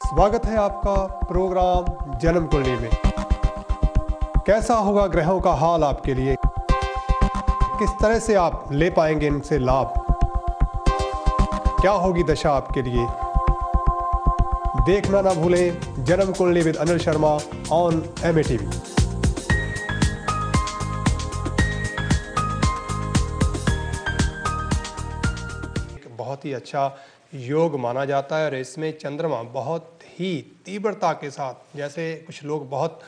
स्वागत है आपका प्रोग्राम जन्म कुंडली में। कैसा होगा ग्रहों का हाल आपके लिए, किस तरह से आप ले पाएंगे इनसे लाभ, क्या होगी दशा आपके लिए, देखना ना भूलें जन्म कुंडली with Anil Sharma on MATV। बहुत ही अच्छा योग माना जाता है और इसमें चंद्रमा बहुत ही तीव्रता के साथ, जैसे कुछ लोग बहुत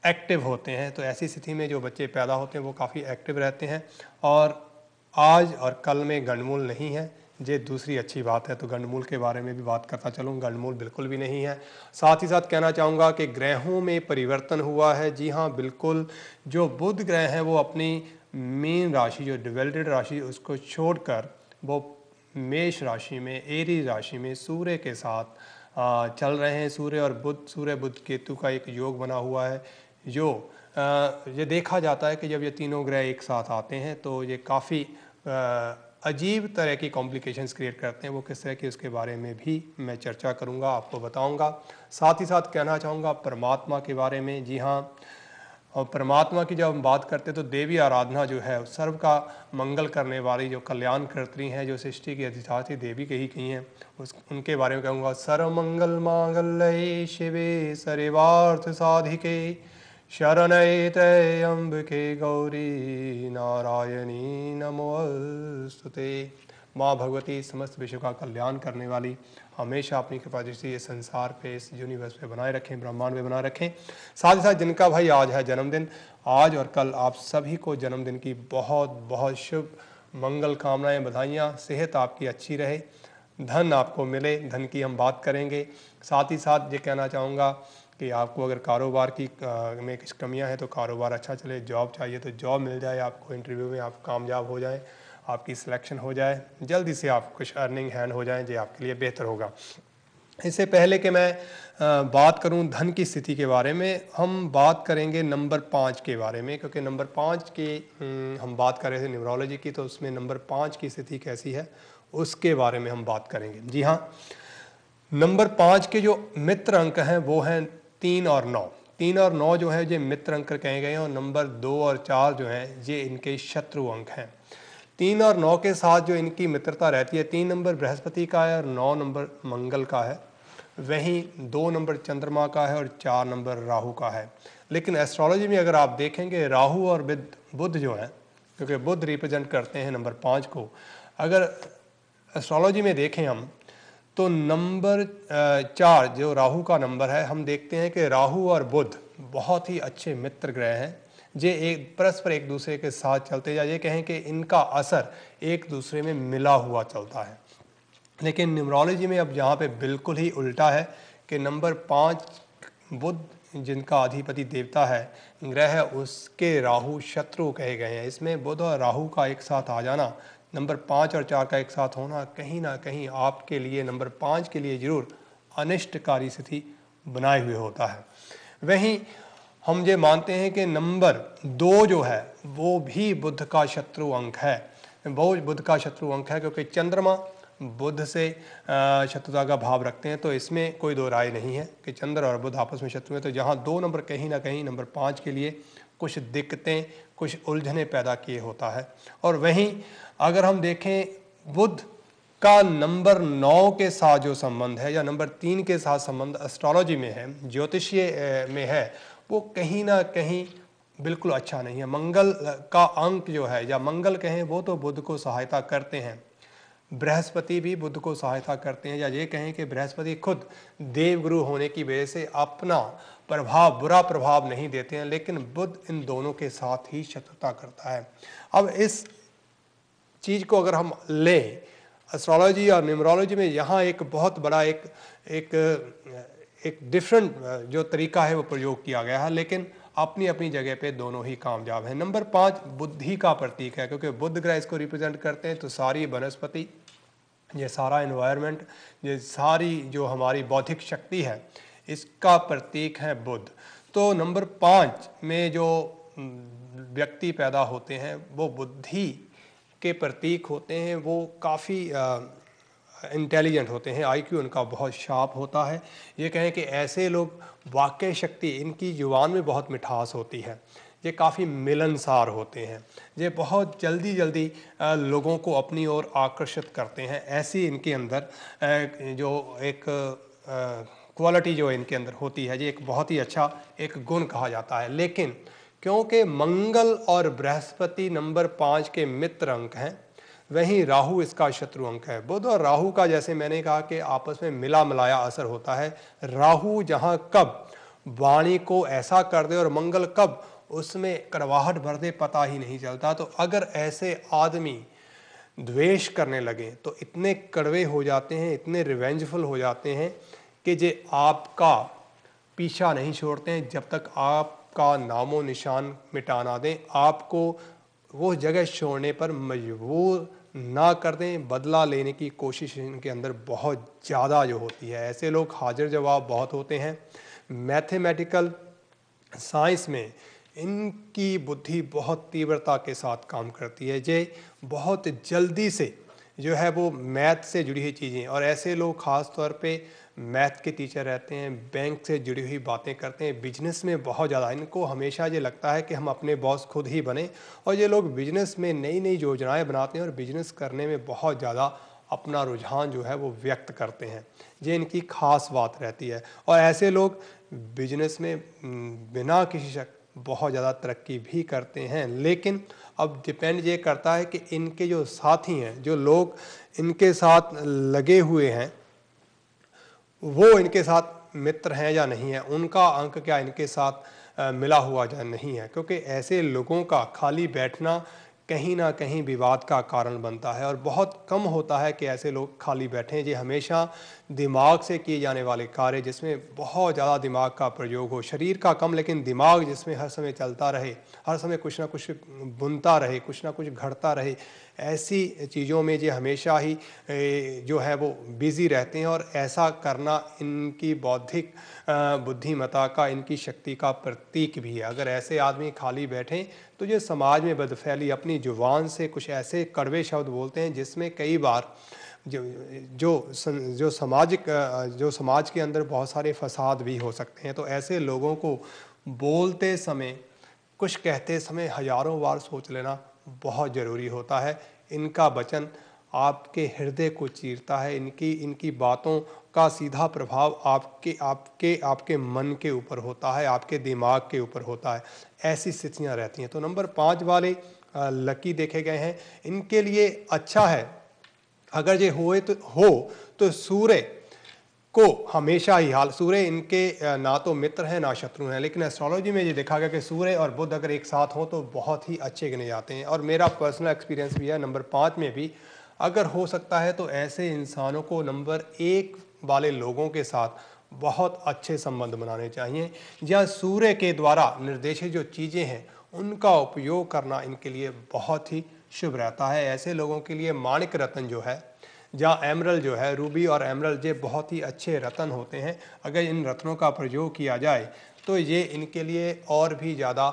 एक्टिव होते हैं तो ऐसी स्थिति में जो बच्चे पैदा होते हैं वो काफ़ी एक्टिव रहते हैं। और आज और कल में गंडमूल नहीं है, ये दूसरी अच्छी बात है। तो गंडमूल के बारे में भी बात करता चलूँ, गंडमूल बिल्कुल भी नहीं है। साथ ही साथ कहना चाहूँगा कि ग्रहों में परिवर्तन हुआ है। जी हाँ, बिल्कुल। जो बुध ग्रह हैं वो अपनी मीन राशि, जो डिवेल्टेड राशि, उसको छोड़कर वो मेष राशि में, एरी राशि में सूर्य के साथ चल रहे हैं। सूर्य बुध केतु का एक योग बना हुआ है। जो ये देखा जाता है कि जब ये तीनों ग्रह एक साथ आते हैं तो ये काफ़ी अजीब तरह की कॉम्प्लिकेशंस क्रिएट करते हैं। वो किस तरह की, उसके बारे में भी मैं चर्चा करूंगा, आपको बताऊंगा। साथ ही साथ कहना चाहूँगा परमात्मा के बारे में। जी हाँ, और परमात्मा की जब हम बात करते हैं तो देवी आराधना जो है, सर्व का मंगल करने वाली, जो कल्याणकर्त्री हैं, जो सृष्टि की अधिष्ठात्री देवी कही हैं, उनके बारे में कहूँगा। सर्वमंगल मांगल्ये शिवे सर्वार्थ साधिके शरण्ये त्र्यंबके गौरी नारायणी नमोस्तुते। माँ भगवती समस्त विश्व का कल्याण करने वाली हमेशा अपनी कृपा दृष्टि ये संसार पे, इस यूनिवर्स पे बनाए रखें, ब्रह्मांड में बनाए रखें। साथ ही साथ जिनका भाई आज है जन्मदिन, आज और कल आप सभी को जन्मदिन की बहुत बहुत शुभ मंगल कामनाएं, बधाइयाँ। सेहत आपकी अच्छी रहे, धन आपको मिले, धन की हम बात करेंगे। साथ ही साथ ये कहना चाहूँगा कि आपको अगर कारोबार की में कुछ कमियां हैं तो कारोबार अच्छा चले, जॉब चाहिए तो जॉब मिल जाए आपको, इंटरव्यू में आप कामयाब हो जाएं, आपकी सिलेक्शन हो जाए, जल्दी से आप कुछ अर्निंग हैंड हो जाएं, जो आपके लिए बेहतर होगा। इससे पहले कि मैं बात करूं धन की स्थिति के बारे में, हम बात करेंगे नंबर 5 के बारे में, क्योंकि नंबर 5 की हम बात कर रहे थे न्यूमरोलॉजी की, तो उसमें नंबर 5 की स्थिति कैसी है उसके बारे में हम बात करेंगे। जी हाँ, नंबर 5 के जो मित्र अंक हैं वो हैं 3 और 9। 3 और 9 जो है ये मित्र अंक कहे गए हैं, और नंबर 2 और 4 जो हैं ये इनके शत्रु अंक हैं। 3 और 9 के साथ जो इनकी मित्रता रहती है, 3 नंबर बृहस्पति का है और 9 नंबर मंगल का है, वहीं 2 नंबर चंद्रमा का है और 4 नंबर राहु का है। लेकिन एस्ट्रोलॉजी में अगर आप देखेंगे, राहु और बुध जो हैं, क्योंकि बुध रिप्रेजेंट करते हैं नंबर 5 को, अगर एस्ट्रोलॉजी में देखें हम तो नंबर 4 जो राहु का नंबर है, हम देखते हैं कि राहु और बुध बहुत ही अच्छे मित्र ग्रह हैं। ये एक परस्पर एक दूसरे के साथ चलते, या ये कहें कि इनका असर एक दूसरे में मिला हुआ चलता है। लेकिन न्यूमरोलॉजी में अब यहाँ पे बिल्कुल ही उल्टा है कि नंबर 5 बुध, जिनका अधिपति देवता है, ग्रह है, उसके राहु शत्रु कहे गए हैं। इसमें बुध और राहु का एक साथ आ जाना, नंबर 5 और 4 का एक साथ होना, कहीं ना कहीं आपके लिए, नंबर 5 के लिए जरूर अनिष्टकारी स्थिति बनाए हुए होता है। वहीं हम ये मानते हैं कि नंबर 2 जो है वो भी बुध का शत्रु अंक है। वो बुध का शत्रु अंक है क्योंकि चंद्रमा बुध से शत्रुता का भाव रखते हैं, तो इसमें कोई दो राय नहीं है कि चंद्र और बुध आपस में शत्रु हैं। तो जहाँ 2 नंबर कहीं ना कहीं नंबर 5 के लिए कुछ दिक्कतें, कुछ उलझने पैदा किए होता है। और वहीं अगर हम देखें बुध का नंबर 9 के साथ जो संबंध है, या नंबर 3 के साथ संबंध एस्ट्रोलॉजी में है, ज्योतिषीय में है, वो कहीं ना कहीं बिल्कुल अच्छा नहीं है। मंगल का अंक जो है, या मंगल कहें, वो तो बुध को सहायता करते हैं, बृहस्पति भी बुध को सहायता करते हैं, या ये कहें कि बृहस्पति खुद देवगुरु होने की वजह से अपना प्रभाव, बुरा प्रभाव नहीं देते हैं, लेकिन बुध इन दोनों के साथ ही शत्रुता करता है। अब इस चीज़ को अगर हम लें एस्ट्रोलॉजी और न्यूमरोलॉजी में, यहाँ एक बहुत बड़ा एक डिफरेंट जो तरीका है वो प्रयोग किया गया है, लेकिन अपनी अपनी जगह पे दोनों ही कामयाब हैं। नंबर 5 बुद्धि का प्रतीक है, क्योंकि बुध ग्रह इसको रिप्रेजेंट करते हैं। तो सारी वनस्पति, ये सारा एनवायरनमेंट, ये सारी जो हमारी बौद्धिक शक्ति है, इसका प्रतीक है बुध। तो नंबर 5 में जो व्यक्ति पैदा होते हैं वो बुद्धि के प्रतीक होते हैं। वो काफ़ी इंटेलिजेंट होते हैं, आईक्यू उनका बहुत शार्प होता है। ये कहें कि ऐसे लोग वाकई शक्ति, इनकी जुबान में बहुत मिठास होती है, ये काफ़ी मिलनसार होते हैं, ये बहुत जल्दी जल्दी लोगों को अपनी ओर आकर्षित करते हैं। ऐसी इनके अंदर जो एक क्वालिटी जो इनके अंदर होती है, ये एक बहुत ही अच्छा एक गुण कहा जाता है। लेकिन क्योंकि मंगल और बृहस्पति नंबर 5 के मित्र अंक हैं, वहीं राहु इसका शत्रु अंक है। बुध और राहु का, जैसे मैंने कहा, कि आपस में मिला मिलाया असर होता है। राहु जहाँ कब वाणी को ऐसा कर दे और मंगल कब उसमें कड़वाहट भर दे, पता ही नहीं चलता। तो अगर ऐसे आदमी द्वेष करने लगे तो इतने कड़वे हो जाते हैं, इतने रिवेंजफुल हो जाते हैं कि जे आपका पीछा नहीं छोड़ते हैं जब तक आपका नामो निशान मिटा ना दें, आपको वो जगह छोड़ने पर मजबूर ना कर दें। बदला लेने की कोशिश इनके अंदर बहुत ज़्यादा जो होती है। ऐसे लोग हाजिर जवाब बहुत होते हैं। मैथमेटिकल साइंस में इनकी बुद्धि बहुत तीव्रता के साथ काम करती है, जे बहुत जल्दी से जो है वो मैथ से जुड़ी हुई चीज़ें, और ऐसे लोग ख़ास तौर पे मैथ के टीचर रहते हैं, बैंक से जुड़ी हुई बातें करते हैं, बिजनेस में बहुत ज़्यादा इनको हमेशा ये लगता है कि हम अपने बॉस खुद ही बने, और ये लोग बिजनेस में नई नई योजनाएं बनाते हैं और बिजनेस करने में बहुत ज़्यादा अपना रुझान जो है वो व्यक्त करते हैं। ये इनकी खास बात रहती है। और ऐसे लोग बिजनेस में बिना किसी शक बहुत ज़्यादा तरक्की भी करते हैं। लेकिन अब डिपेंड ये करता है कि इनके जो साथी हैं, जो लोग इनके साथ लगे हुए हैं, वो इनके साथ मित्र हैं या नहीं है, उनका अंक क्या इनके साथ मिला हुआ या नहीं है। क्योंकि ऐसे लोगों का खाली बैठना कहीं ना कहीं विवाद का कारण बनता है, और बहुत कम होता है कि ऐसे लोग खाली बैठें। ये हमेशा दिमाग से किए जाने वाले कार्य, जिसमें बहुत ज़्यादा दिमाग का प्रयोग हो, शरीर का कम लेकिन दिमाग जिसमें हर समय चलता रहे, हर समय कुछ ना कुछ बुनता रहे, कुछ ना कुछ घड़ता रहे, ऐसी चीज़ों में ये हमेशा ही जो है वो बिज़ी रहते हैं। और ऐसा करना इनकी बौद्धिक बुद्धिमत्ता का, इनकी शक्ति का प्रतीक भी है। अगर ऐसे आदमी खाली बैठें तो ये समाज में बदफैली, अपनी जुबान से कुछ ऐसे कड़वे शब्द बोलते हैं जिसमें कई बार जो समाज के अंदर बहुत सारे फसाद भी हो सकते हैं। तो ऐसे लोगों को बोलते समय, कुछ कहते समय हजारों बार सोच लेना बहुत ज़रूरी होता है। इनका वचन आपके हृदय को चीरता है, इनकी बातों का सीधा प्रभाव आपके मन के ऊपर होता है, आपके दिमाग के ऊपर होता है। ऐसी स्थितियाँ रहती हैं। तो नंबर 5 वाले लकी देखे गए हैं, इनके लिए अच्छा है अगर ये हो तो सूर्य को हमेशा ही हाल, सूर्य इनके ना तो मित्र हैं ना शत्रु हैं, लेकिन एस्ट्रोलॉजी में ये देखा गया कि सूर्य और बुध अगर एक साथ हों तो बहुत ही अच्छे गिने जाते हैं। और मेरा पर्सनल एक्सपीरियंस भी है, नंबर 5 में भी अगर हो सकता है तो ऐसे इंसानों को नंबर 1 वाले लोगों के साथ बहुत अच्छे संबंध बनाने चाहिए, जहाँ सूर्य के द्वारा निर्देशित जो चीज़ें हैं उनका उपयोग करना इनके लिए बहुत ही शुभ रहता है। ऐसे लोगों के लिए माणिक रत्न जो है, जहाँ एमरल्ड जो है, रूबी और एमरल्ड, ये बहुत ही अच्छे रत्न होते हैं। अगर इन रत्नों का प्रयोग किया जाए तो ये इनके लिए और भी ज़्यादा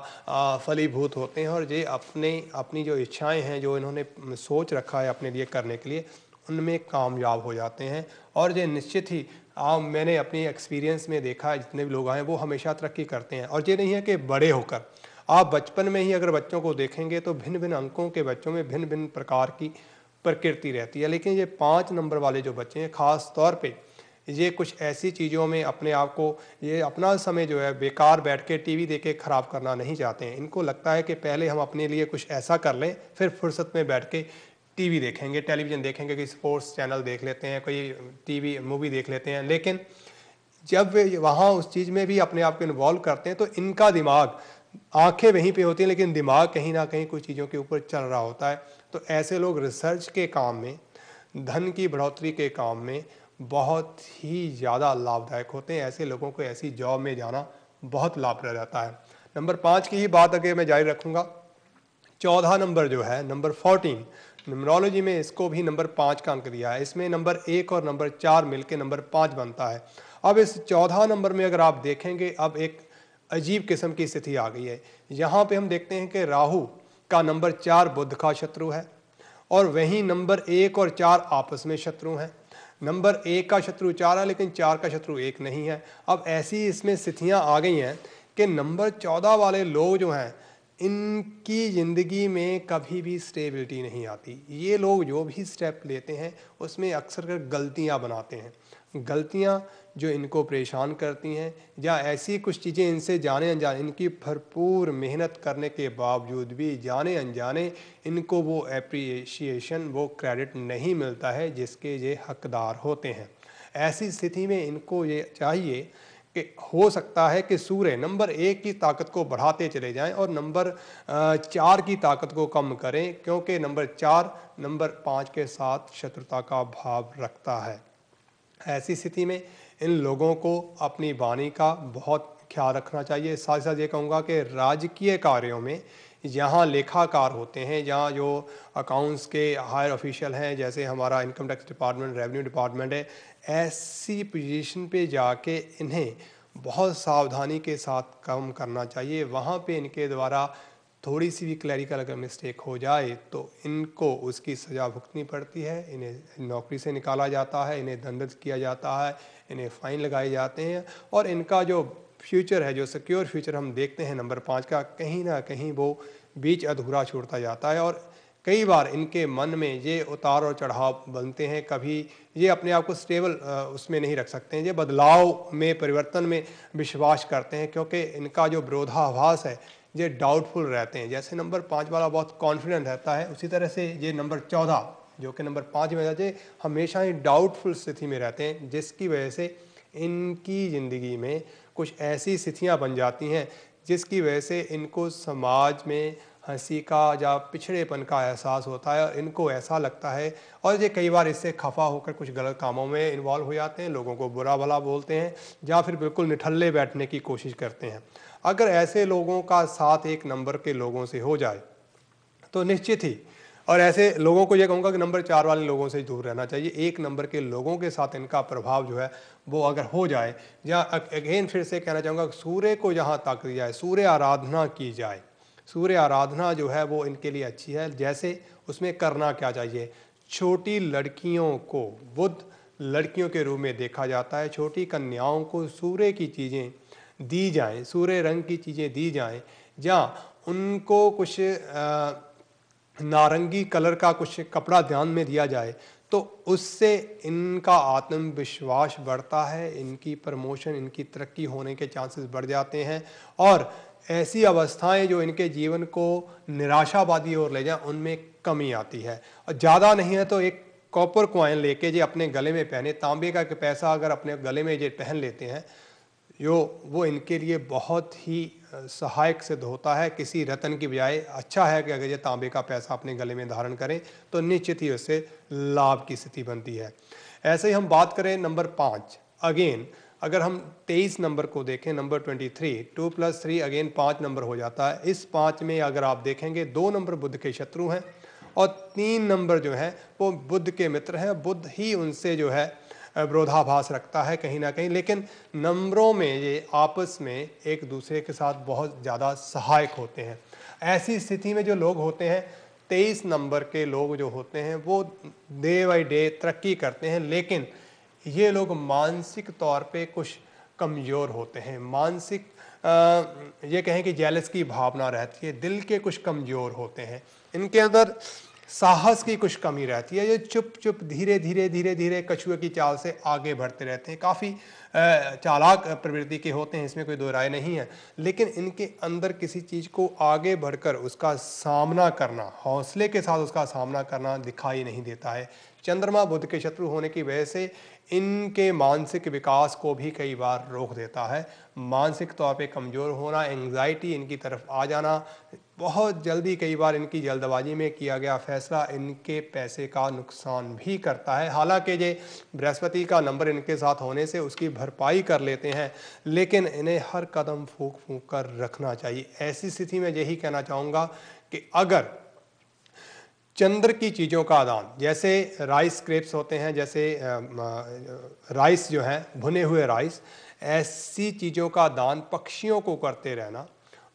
फलीभूत होते हैं, और ये अपनी जो इच्छाएं हैं, जो इन्होंने सोच रखा है अपने लिए करने के लिए, उनमें कामयाब हो जाते हैं। और ये निश्चित ही मैंने अपनी एक्सपीरियंस में देखा है, जितने भी लोग आए वो हमेशा तरक्की करते हैं। और ये नहीं है कि बड़े होकर, आप बचपन में ही अगर बच्चों को देखेंगे तो भिन्न भिन्न अंकों के बच्चों में भिन्न भिन्न प्रकार की प्रकृति रहती है। लेकिन ये 5 नंबर वाले जो बच्चे हैं, ख़ास तौर पे ये कुछ ऐसी चीज़ों में अपने आप को, ये अपना समय जो है बेकार बैठ के टीवी देख के ख़राब करना नहीं चाहते हैं। इनको लगता है कि पहले हम अपने लिए कुछ ऐसा कर लें, फिर फुर्सत में बैठ के टीवी देखेंगे, टेलीविज़न देखेंगे, कोई स्पोर्ट्स चैनल देख लेते हैं, कोई टीवी मूवी देख लेते हैं। लेकिन जब वे वहाँ उस चीज़ में भी अपने आप को इन्वॉल्व करते हैं तो इनका दिमाग, आंखें वहीं पे होती हैं लेकिन दिमाग कहीं ना कहीं कुछ चीज़ों के ऊपर चल रहा होता है। तो ऐसे लोग रिसर्च के काम में, धन की बढ़ोतरी के काम में बहुत ही ज़्यादा लाभदायक होते हैं। ऐसे लोगों को ऐसी जॉब में जाना बहुत लाभप्रद रहता है। नंबर 5 की ही बात अगर मैं जारी रखूँगा, 14 नंबर जो है, नंबर 14, न्यूमरोलॉजी में इसको भी नंबर 5 का अंक दिया है। इसमें नंबर 1 और नंबर 4 मिलकर नंबर 5 बनता है। अब इस 14 नंबर में अगर आप देखेंगे, अब एक अजीब किस्म की स्थिति आ गई है। यहाँ पे हम देखते हैं कि राहु का नंबर 4 बुध का शत्रु है, और वहीं नंबर 1 और 4 आपस में शत्रु हैं। नंबर 1 का शत्रु 4 है लेकिन 4 का शत्रु 1 नहीं है। अब ऐसी इसमें स्थितियां आ गई हैं कि नंबर 14 वाले लोग जो हैं इनकी ज़िंदगी में कभी भी स्टेबिलिटी नहीं आती। ये लोग जो भी स्टेप लेते हैं उसमें अक्सर कर गलतियां बनाते हैं, गलतियां जो इनको परेशान करती हैं, या ऐसी कुछ चीज़ें इनसे जाने अनजाने, इनकी भरपूर मेहनत करने के बावजूद भी जाने अनजाने इनको वो एप्रिसिएशन, वो क्रेडिट नहीं मिलता है जिसके ये हकदार होते हैं। ऐसी स्थिति में इनको ये चाहिए कि हो सकता है कि सूर्य नंबर 1 की ताकत को बढ़ाते चले जाएं और नंबर 4 की ताकत को कम करें, क्योंकि नंबर 4 नंबर 5 के साथ शत्रुता का भाव रखता है। ऐसी स्थिति में इन लोगों को अपनी वाणी का बहुत ख्याल रखना चाहिए। साथ ही साथ ये कहूँगा कि राजकीय कार्यों में जहाँ लेखाकार होते हैं, जहाँ जो अकाउंट्स के हायर ऑफिशियल हैं, जैसे हमारा income tax department, revenue department है, ऐसी पोजीशन पे जाके इन्हें बहुत सावधानी के साथ काम करना चाहिए। वहाँ पे इनके द्वारा थोड़ी सी भी क्लैरिकल अगर मिस्टेक हो जाए तो इनको उसकी सज़ा भुगतनी पड़ती है, इन्हें नौकरी से निकाला जाता है, इन्हें दंडित किया जाता है, इन्हें फ़ाइन लगाए जाते हैं, और इनका जो फ्यूचर है, जो सिक्योर फ्यूचर हम देखते हैं नंबर 5 का, कहीं ना कहीं वो बीच अधूरा छूटता जाता है। और कई बार इनके मन में ये उतार और चढ़ाव बनते हैं, कभी ये अपने आप को स्टेबल उसमें नहीं रख सकते हैं, ये बदलाव में, परिवर्तन में विश्वास करते हैं, क्योंकि इनका जो विरोधाभास है ये डाउटफुल रहते हैं। जैसे नंबर 5 वाला बहुत कॉन्फिडेंट रहता है, उसी तरह से ये नंबर 14 जो कि नंबर 5 में रहते हैं हमेशा ही डाउटफुल स्थिति में रहते हैं, जिसकी वजह से इनकी ज़िंदगी में कुछ ऐसी स्थितियां बन जाती हैं जिसकी वजह से इनको समाज में हंसी का या पिछड़ेपन का एहसास होता है, और इनको ऐसा लगता है, और ये कई बार इससे खफा होकर कुछ गलत कामों में इन्वॉल्व हो जाते हैं, लोगों को बुरा भला बोलते हैं या फिर बिल्कुल निठल्ले बैठने की कोशिश करते हैं। अगर ऐसे लोगों का साथ एक नंबर के लोगों से हो जाए तो निश्चित ही, और ऐसे लोगों को ये कहूँगा कि नंबर 4 वाले लोगों से दूर रहना चाहिए। एक नंबर के लोगों के साथ इनका प्रभाव जो है वो अगर हो जाए, या अगेन फिर से कहना चाहूँगा सूर्य को जहाँ तक दी जाए, सूर्य आराधना की जाए, सूर्य आराधना जो है वो इनके लिए अच्छी है। जैसे उसमें करना क्या चाहिए, छोटी लड़कियों को बुद्ध लड़कियों के रूप में देखा जाता है, छोटी कन्याओं को सूर्य की चीज़ें दी जाएं, सूर्य रंग की चीज़ें दी जाएं, या उनको कुछ नारंगी कलर का कुछ कपड़ा ध्यान में दिया जाए, तो उससे इनका आत्मविश्वास बढ़ता है, इनकी प्रमोशन, इनकी तरक्की होने के चांसेस बढ़ जाते हैं, और ऐसी अवस्थाएं जो इनके जीवन को निराशावादी ओर ले जाएं उनमें कमी आती है। और ज़्यादा नहीं है तो एक कॉपर कॉइन लेके जो अपने गले में पहने, तांबे का पैसा अगर अपने गले में जो पहन लेते हैं, वो इनके लिए बहुत ही सहायक सिद्ध होता है किसी रत्न की बजाय। अच्छा है कि अगर ये तांबे का पैसा अपने गले में धारण करें तो निश्चित ही उससे लाभ की स्थिति बनती है। ऐसे ही हम बात करें नंबर 5, अगेन अगर हम 23 नंबर को देखें, नंबर 23, 2 + 3 अगेन 5 नंबर हो जाता है। इस 5 में अगर आप देखेंगे 2 नंबर बुध के शत्रु हैं और 3 नंबर जो है वो बुध के मित्र हैं। बुध ही उनसे जो है विरोधाभास रखता है कहीं ना कहीं, लेकिन नंबरों में ये आपस में एक दूसरे के साथ बहुत ज़्यादा सहायक होते हैं। ऐसी स्थिति में जो लोग होते हैं, 23 नंबर के लोग जो होते हैं वो डे बाई डे तरक्की करते हैं, लेकिन ये लोग मानसिक तौर पे कुछ कमज़ोर होते हैं। मानसिक ये कहें कि जेलस की भावना रहती है, दिल के कुछ कमज़ोर होते हैं, इनके अंदर साहस की कुछ कमी रहती है। ये चुप चुप धीरे धीरे धीरे धीरे कछुए की चाल से आगे बढ़ते रहते हैं, काफ़ी चालाक प्रवृत्ति के होते हैं, इसमें कोई दो राय नहीं है, लेकिन इनके अंदर किसी चीज़ को आगे बढ़कर उसका सामना करना, हौसले के साथ उसका सामना करना दिखाई नहीं देता है। चंद्रमा बुध के शत्रु होने की वजह से इनके मानसिक विकास को भी कई बार रोक देता है। मानसिक तौर पे कमज़ोर होना, एंग्जाइटी इनकी तरफ आ जाना, बहुत जल्दी कई बार इनकी जल्दबाजी में किया गया फैसला इनके पैसे का नुकसान भी करता है। हालांकि ये बृहस्पति का नंबर इनके साथ होने से उसकी भरपाई कर लेते हैं, लेकिन इन्हें हर कदम फूंक फूंक कर रखना चाहिए। ऐसी स्थिति में यही कहना चाहूँगा कि अगर चंद्र की चीज़ों का दान, जैसे राइस क्रेप्स होते हैं, जैसे राइस जो है भुने हुए राइस, ऐसी चीज़ों का दान पक्षियों को करते रहना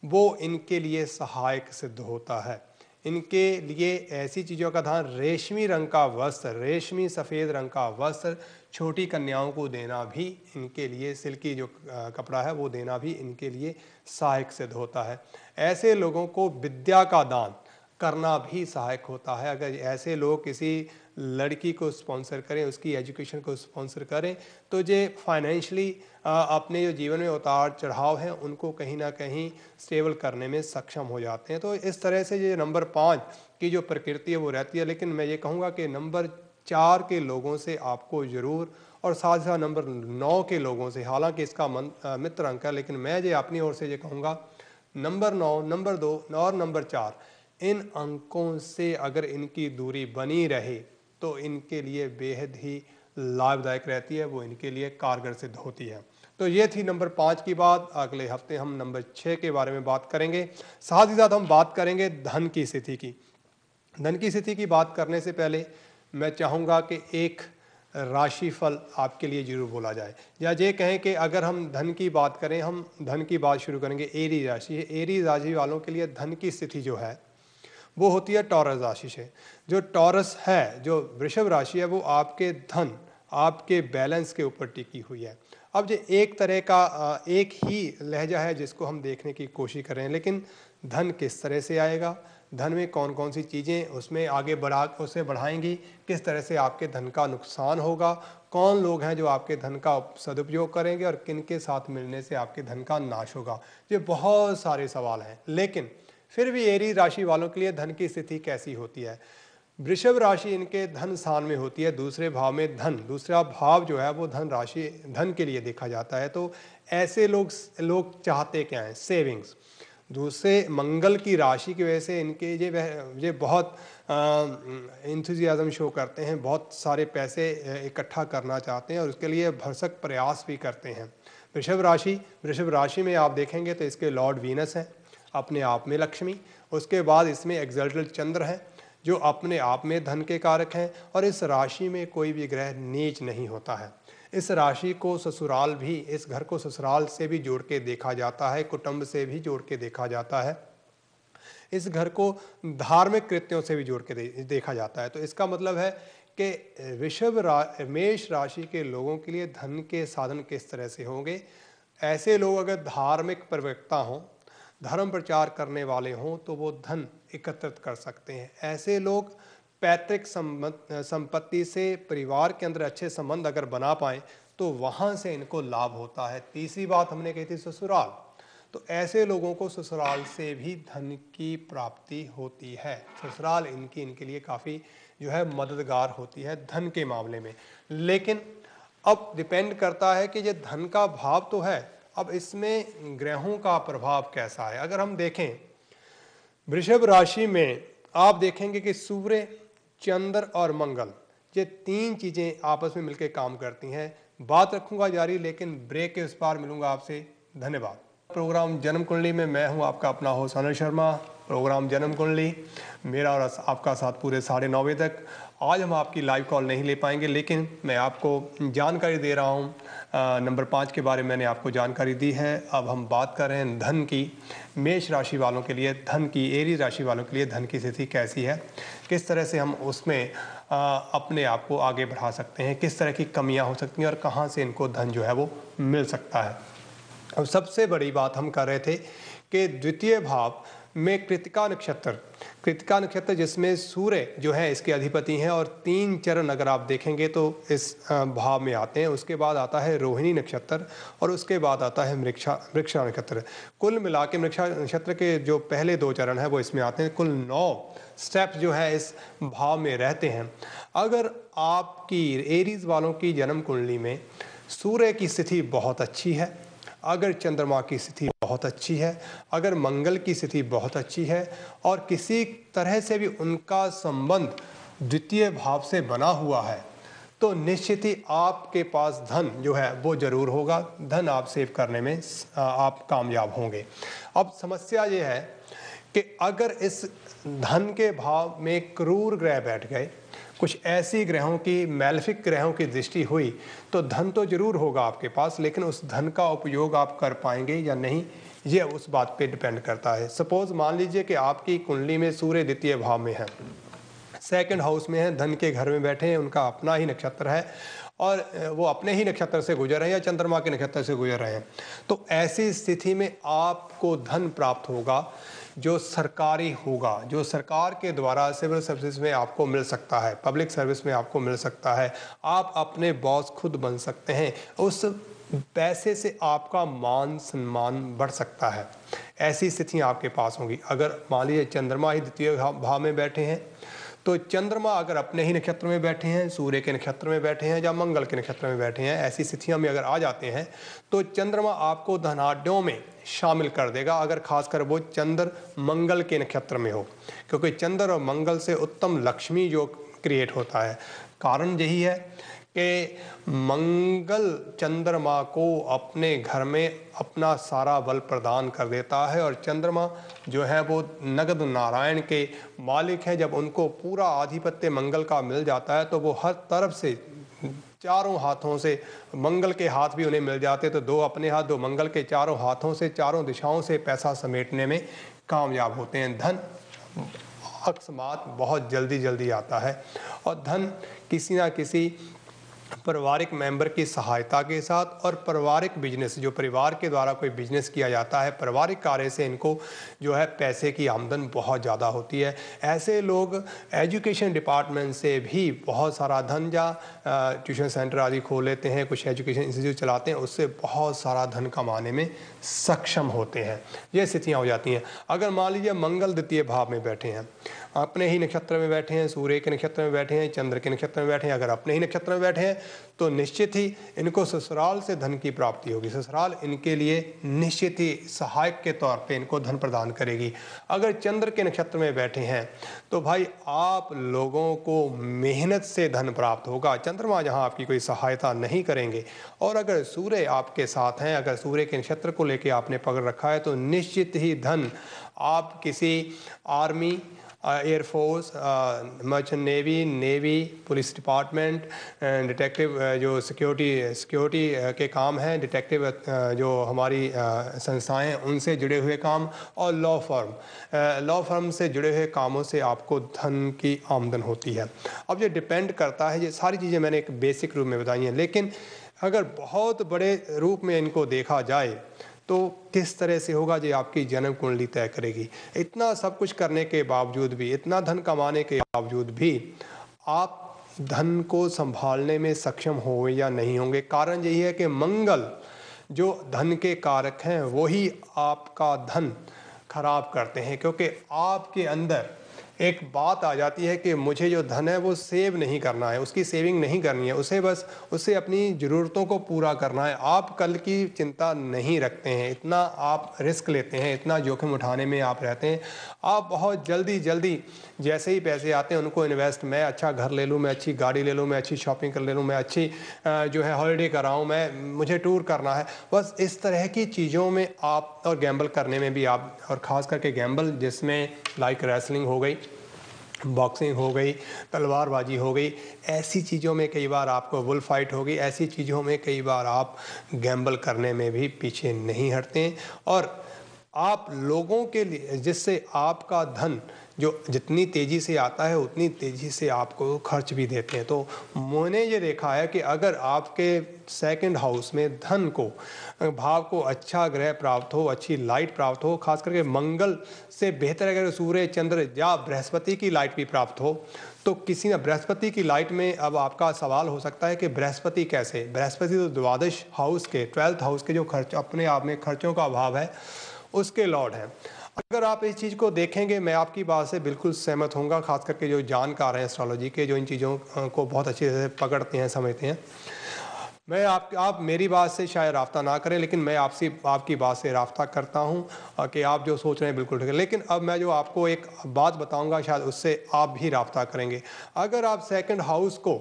वो इनके लिए सहायक सिद्ध होता है। इनके लिए ऐसी चीज़ों का ध्यान, रेशमी रंग का वस्त्र, रेशमी सफ़ेद रंग का वस्त्र छोटी कन्याओं को देना भी इनके लिए, सिल्की जो कपड़ा है वो देना भी इनके लिए सहायक सिद्ध होता है। ऐसे लोगों को विद्या का दान करना भी सहायक होता है। अगर ऐसे लोग किसी लड़की को स्पॉन्सर करें, उसकी एजुकेशन को स्पॉन्सर करें, तो जे फाइनेंशियली अपने जो जीवन में उतार चढ़ाव हैं उनको कहीं ना कहीं स्टेबल करने में सक्षम हो जाते हैं। तो इस तरह से ये नंबर 5 की जो प्रकृति है वो रहती है। लेकिन मैं ये कहूँगा कि नंबर 4 के लोगों से आपको ज़रूर, और साथ ही साथ नंबर 9 के लोगों से, हालांकि इसका मित्र अंक है, लेकिन मैं ये अपनी ओर से ये कहूँगा नंबर 9, नंबर 2 और नंबर 4 इन अंकों से अगर इनकी दूरी बनी रहे तो इनके लिए बेहद ही लाभदायक रहती है, वो इनके लिए कारगर सिद्ध होती है। तो ये थी नंबर 5 की बात। अगले हफ्ते हम नंबर 6 के बारे में बात करेंगे। साथ ही साथ हम बात करेंगे धन की स्थिति की। धन की स्थिति की बात करने से पहले मैं चाहूँगा कि एक राशिफल आपके लिए जरूर बोला जाए, या ये कहें कि अगर हम धन की बात करें, हम धन की बात शुरू करेंगे एरी राशि है। एरी राशि वालों के लिए धन की स्थिति जो है वो होती है टॉरस राशि से। जो टॉरस है, जो वृषभ राशि है, वो आपके धन, आपके बैलेंस के ऊपर टिकी हुई है। अब जो एक तरह का एक ही लहजा है जिसको हम देखने की कोशिश कर रहे हैं, लेकिन धन किस तरह से आएगा, धन में कौन कौन सी चीज़ें उसमें आगे उसे बढ़ाएंगी, किस तरह से आपके धन का नुकसान होगा, कौन लोग हैं जो आपके धन का सदुपयोग करेंगे और किन के साथ मिलने से आपके धन का नाश होगा, ये बहुत सारे सवाल हैं। लेकिन फिर भी एरी राशि वालों के लिए धन की स्थिति कैसी होती है? वृषभ राशि इनके धन स्थान में होती है, दूसरे भाव में धन, दूसरा भाव जो है वो धन राशि, धन के लिए देखा जाता है। तो ऐसे लोग चाहते क्या हैं? सेविंग्स। दूसरे मंगल की राशि की वजह से इनके ये बहुत इंथुजियाज्म शो करते हैं, बहुत सारे पैसे इकट्ठा करना चाहते हैं और उसके लिए भरसक प्रयास भी करते हैं। वृषभ राशि में आप देखेंगे तो इसके लॉर्ड वीनस हैं, अपने आप में लक्ष्मी, उसके बाद इसमें एक्सल्टेड चंद्र हैं जो अपने आप में धन के कारक हैं, और इस राशि में कोई भी ग्रह नीच नहीं होता है। इस राशि को ससुराल भी, इस घर को ससुराल से भी जोड़ के देखा जाता है, कुटुंब से भी जोड़ के देखा जाता है, इस घर को धार्मिक कृत्यों से भी जोड़ के देखा जाता है। तो इसका मतलब है कि मेष राशि के लोगों के लिए धन के साधन किस तरह से होंगे? ऐसे लोग अगर धार्मिक प्रवक्ता हों, धर्म प्रचार करने वाले हों, तो वो धन एकत्रित कर सकते हैं। ऐसे लोग पैतृक संपत्ति से परिवार के अंदर अच्छे संबंध अगर बना पाएं तो वहाँ से इनको लाभ होता है। तीसरी बात हमने कही थी ससुराल, तो ऐसे लोगों को ससुराल से भी धन की प्राप्ति होती है। ससुराल इनके लिए काफ़ी जो है मददगार होती है धन के मामले में। लेकिन अब डिपेंड करता है कि ये धन का भाव तो है, अब इसमें ग्रहों का प्रभाव कैसा है। अगर हम देखें वृषभ राशि में, आप देखेंगे कि सूर्य, चंद्र और मंगल, ये 3 चीज़ें आपस में मिलकर काम करती हैं। बात रखूंगा जारी, लेकिन ब्रेक के उस पार मिलूंगा आपसे। धन्यवाद। प्रोग्राम जन्म कुंडली में मैं हूं आपका अपना होस्ट अनिल शर्मा। प्रोग्राम जन्म कुंडली मेरा और आपका साथ पूरे 9:30 बजे तक। आज हम आपकी लाइव कॉल नहीं ले पाएंगे, लेकिन मैं आपको जानकारी दे रहा हूं। नंबर 5 के बारे में मैंने आपको जानकारी दी है। अब हम बात कर रहे हैं धन की। मेष राशि वालों के लिए धन की, एरी राशि वालों के लिए धन की स्थिति कैसी है, किस तरह से हम उसमें अपने आप को आगे बढ़ा सकते हैं, किस तरह की कमियां हो सकती हैं और कहां से इनको धन जो है वो मिल सकता है। अब सबसे बड़ी बात हम कर रहे थे कि द्वितीय भाव में कृतिका नक्षत्र जिसमें सूर्य जो है इसके अधिपति हैं, और 3 चरण अगर आप देखेंगे तो इस भाव में आते हैं। उसके बाद आता है रोहिणी नक्षत्र और उसके बाद आता है मृगशा नक्षत्र। कुल मिला के मृगशा नक्षत्र के जो पहले 2 चरण है वो इसमें आते हैं। कुल 9 स्टेप्स जो है इस भाव में रहते हैं। अगर आपकी एरीज वालों की जन्म कुंडली में सूर्य की स्थिति बहुत अच्छी है, अगर चंद्रमा की स्थिति बहुत अच्छी है, अगर मंगल की स्थिति बहुत अच्छी है और किसी तरह से भी उनका संबंध द्वितीय भाव से बना हुआ है, तो निश्चित ही आपके पास धन जो है वो जरूर होगा। धन आप सेव करने में आप कामयाब होंगे। अब समस्या ये है कि अगर इस धन के भाव में क्रूर ग्रह बैठ गए, कुछ ऐसी ग्रहों की, मैलेफिक ग्रहों की दृष्टि हुई तो धन तो जरूर होगा आपके पास, लेकिन उस धन का उपयोग आप कर पाएंगे या नहीं, ये उस बात पे डिपेंड करता है। सपोज मान लीजिए कि आपकी कुंडली में सूर्य द्वितीय भाव में है, सेकंड हाउस में है, धन के घर में बैठे हैं, उनका अपना ही नक्षत्र है और वो अपने ही नक्षत्र से गुजर रहे हैं या चंद्रमा के नक्षत्र से गुजर रहे हैं, तो ऐसी स्थिति में आपको धन प्राप्त होगा जो सरकारी होगा, जो सरकार के द्वारा सिविल सर्विस में आपको मिल सकता है, पब्लिक सर्विस में आपको मिल सकता है। आप अपने बॉस खुद बन सकते हैं, उस पैसे से आपका मान सम्मान बढ़ सकता है। ऐसी स्थितियाँ आपके पास होंगी। अगर मान लीजिए चंद्रमा ही द्वितीय भाव में बैठे हैं, तो चंद्रमा अगर अपने ही नक्षत्र में बैठे हैं, सूर्य के नक्षत्र में बैठे हैं या मंगल के नक्षत्र में बैठे हैं, ऐसी स्थितियों में अगर आ जाते हैं तो चंद्रमा आपको धनाढ्यों में शामिल कर देगा, अगर खासकर वो चंद्र मंगल के नक्षत्र में हो, क्योंकि चंद्र और मंगल से उत्तम लक्ष्मी जो क्रिएट होता है। कारण यही है कि मंगल चंद्रमा को अपने घर में अपना सारा बल प्रदान कर देता है और चंद्रमा जो है वो नगद नारायण के मालिक हैं। जब उनको पूरा आधिपत्य मंगल का मिल जाता है तो वो हर तरफ से चारों हाथों से, मंगल के हाथ भी उन्हें मिल जाते, तो दो अपने हाथ, दो मंगल के, चारों हाथों से, चारों दिशाओं से पैसा समेटने में कामयाब होते हैं। धन अकस्मात बहुत जल्दी जल्दी आता है और धन किसी ना किसी पारिवारिक मेंबर की सहायता के साथ और पारिवारिक बिजनेस, जो परिवार के द्वारा कोई बिजनेस किया जाता है, पारिवारिक कार्य से इनको जो है पैसे की आमदन बहुत ज़्यादा होती है। ऐसे लोग एजुकेशन डिपार्टमेंट से भी बहुत सारा धन या ट्यूशन सेंटर आदि खोल लेते हैं, कुछ एजुकेशन इंस्टीट्यूट चलाते हैं, उससे बहुत सारा धन कमाने में सक्षम होते हैं। ये स्थितियाँ हो जाती हैं। अगर मान लीजिए मंगल द्वितीय भाव में बैठे हैं, अपने ही नक्षत्र में बैठे हैं, सूर्य के नक्षत्र में बैठे हैं, चंद्र के नक्षत्र में बैठे हैं, अगर अपने ही नक्षत्र में बैठे हैं तो निश्चित ही इनको ससुराल से धन की प्राप्ति होगी। ससुराल इनके लिए निश्चित ही सहायक के तौर पे इनको धन प्रदान करेगी। अगर चंद्र के नक्षत्र में बैठे हैं तो भाई आप लोगों को मेहनत से धन प्राप्त होगा, चंद्रमा जहां आपकी कोई सहायता नहीं करेंगे। और अगर सूर्य आपके साथ हैं, अगर सूर्य के नक्षत्र को लेकर आपने पकड़ रखा है तो निश्चित ही धन आप किसी army, air force, merchant navy, police department, detective जो सिक्योरिटी के काम हैं, डिटेक्टिव जो हमारी संस्थाएं हैं उनसे जुड़े हुए काम, और लॉ फर्म से जुड़े हुए कामों से आपको धन की आमदन होती है। अब ये डिपेंड करता है, ये सारी चीज़ें मैंने एक बेसिक रूप में बताई हैं, लेकिन अगर बहुत बड़े रूप में इनको देखा जाए तो किस तरह से होगा ये आपकी जन्म कुंडली तय करेगी। इतना सब कुछ करने के बावजूद भी, इतना धन कमाने के बावजूद भी आप धन को संभालने में सक्षम होंगे या नहीं होंगे। कारण यही है कि मंगल जो धन के कारक हैं वही आपका धन खराब करते हैं, क्योंकि आपके अंदर एक बात आ जाती है कि मुझे जो धन है वो सेव नहीं करना है, उसकी सेविंग नहीं करनी है, उसे अपनी ज़रूरतों को पूरा करना है। आप कल की चिंता नहीं रखते हैं, इतना आप रिस्क लेते हैं, इतना जोखिम उठाने में आप रहते हैं। आप बहुत जल्दी जैसे ही पैसे आते हैं उनको इन्वेस्ट, मैं अच्छा घर ले लूँ, मैं अच्छी गाड़ी ले लूँ, मैं अच्छी शॉपिंग कर ले लूँ, मैं अच्छी जो है हॉलीडे कराऊँ, मुझे टूर करना है, बस इस तरह की चीज़ों में आप, और गैम्बल करने में भी आप, और ख़ास करके गैम्बल जिसमें लाइक रेसलिंग हो गई, बॉक्सिंग हो गई, तलवारबाजी हो गई, ऐसी चीज़ों में कई बार आपको बुल फाइट हो गई, ऐसी चीज़ों में कई बार आप गैम्बल करने में भी पीछे नहीं हटते हैं। और आप लोगों के लिए, जिससे आपका धन जो जितनी तेज़ी से आता है उतनी तेज़ी से आपको खर्च भी देते हैं। तो मैंने ये देखा है कि अगर आपके सेकंड हाउस में धन को, भाव को अच्छा ग्रह प्राप्त हो, अच्छी लाइट प्राप्त हो, खास करके मंगल से बेहतर अगर सूर्य, चंद्र या बृहस्पति की लाइट भी प्राप्त हो, तो किसी न बृहस्पति की लाइट में, अब आपका सवाल हो सकता है कि बृहस्पति कैसे, बृहस्पति तो द्वादश हाउस के, 12th हाउस के जो खर्च, अपने आप में खर्चों का अभाव है, उसके लॉर्ड हैं। अगर आप इस चीज़ को देखेंगे, मैं आपकी बात से बिल्कुल सहमत होऊंगा, खास करके जो जानकार हैं एस्ट्रोलॉजी के, जो इन चीज़ों को बहुत अच्छे से पकड़ते हैं, समझते हैं। मैं आप मेरी बात से शायद राब्ता ना करें, लेकिन मैं आपकी बात से राब्ता करता हूं कि आप जो सोच रहे हैं बिल्कुल ठीक है। लेकिन अब मैं जो आपको एक बात बताऊंगा, शायद उससे आप भी राब्ता करेंगे। अगर आप सेकंड हाउस को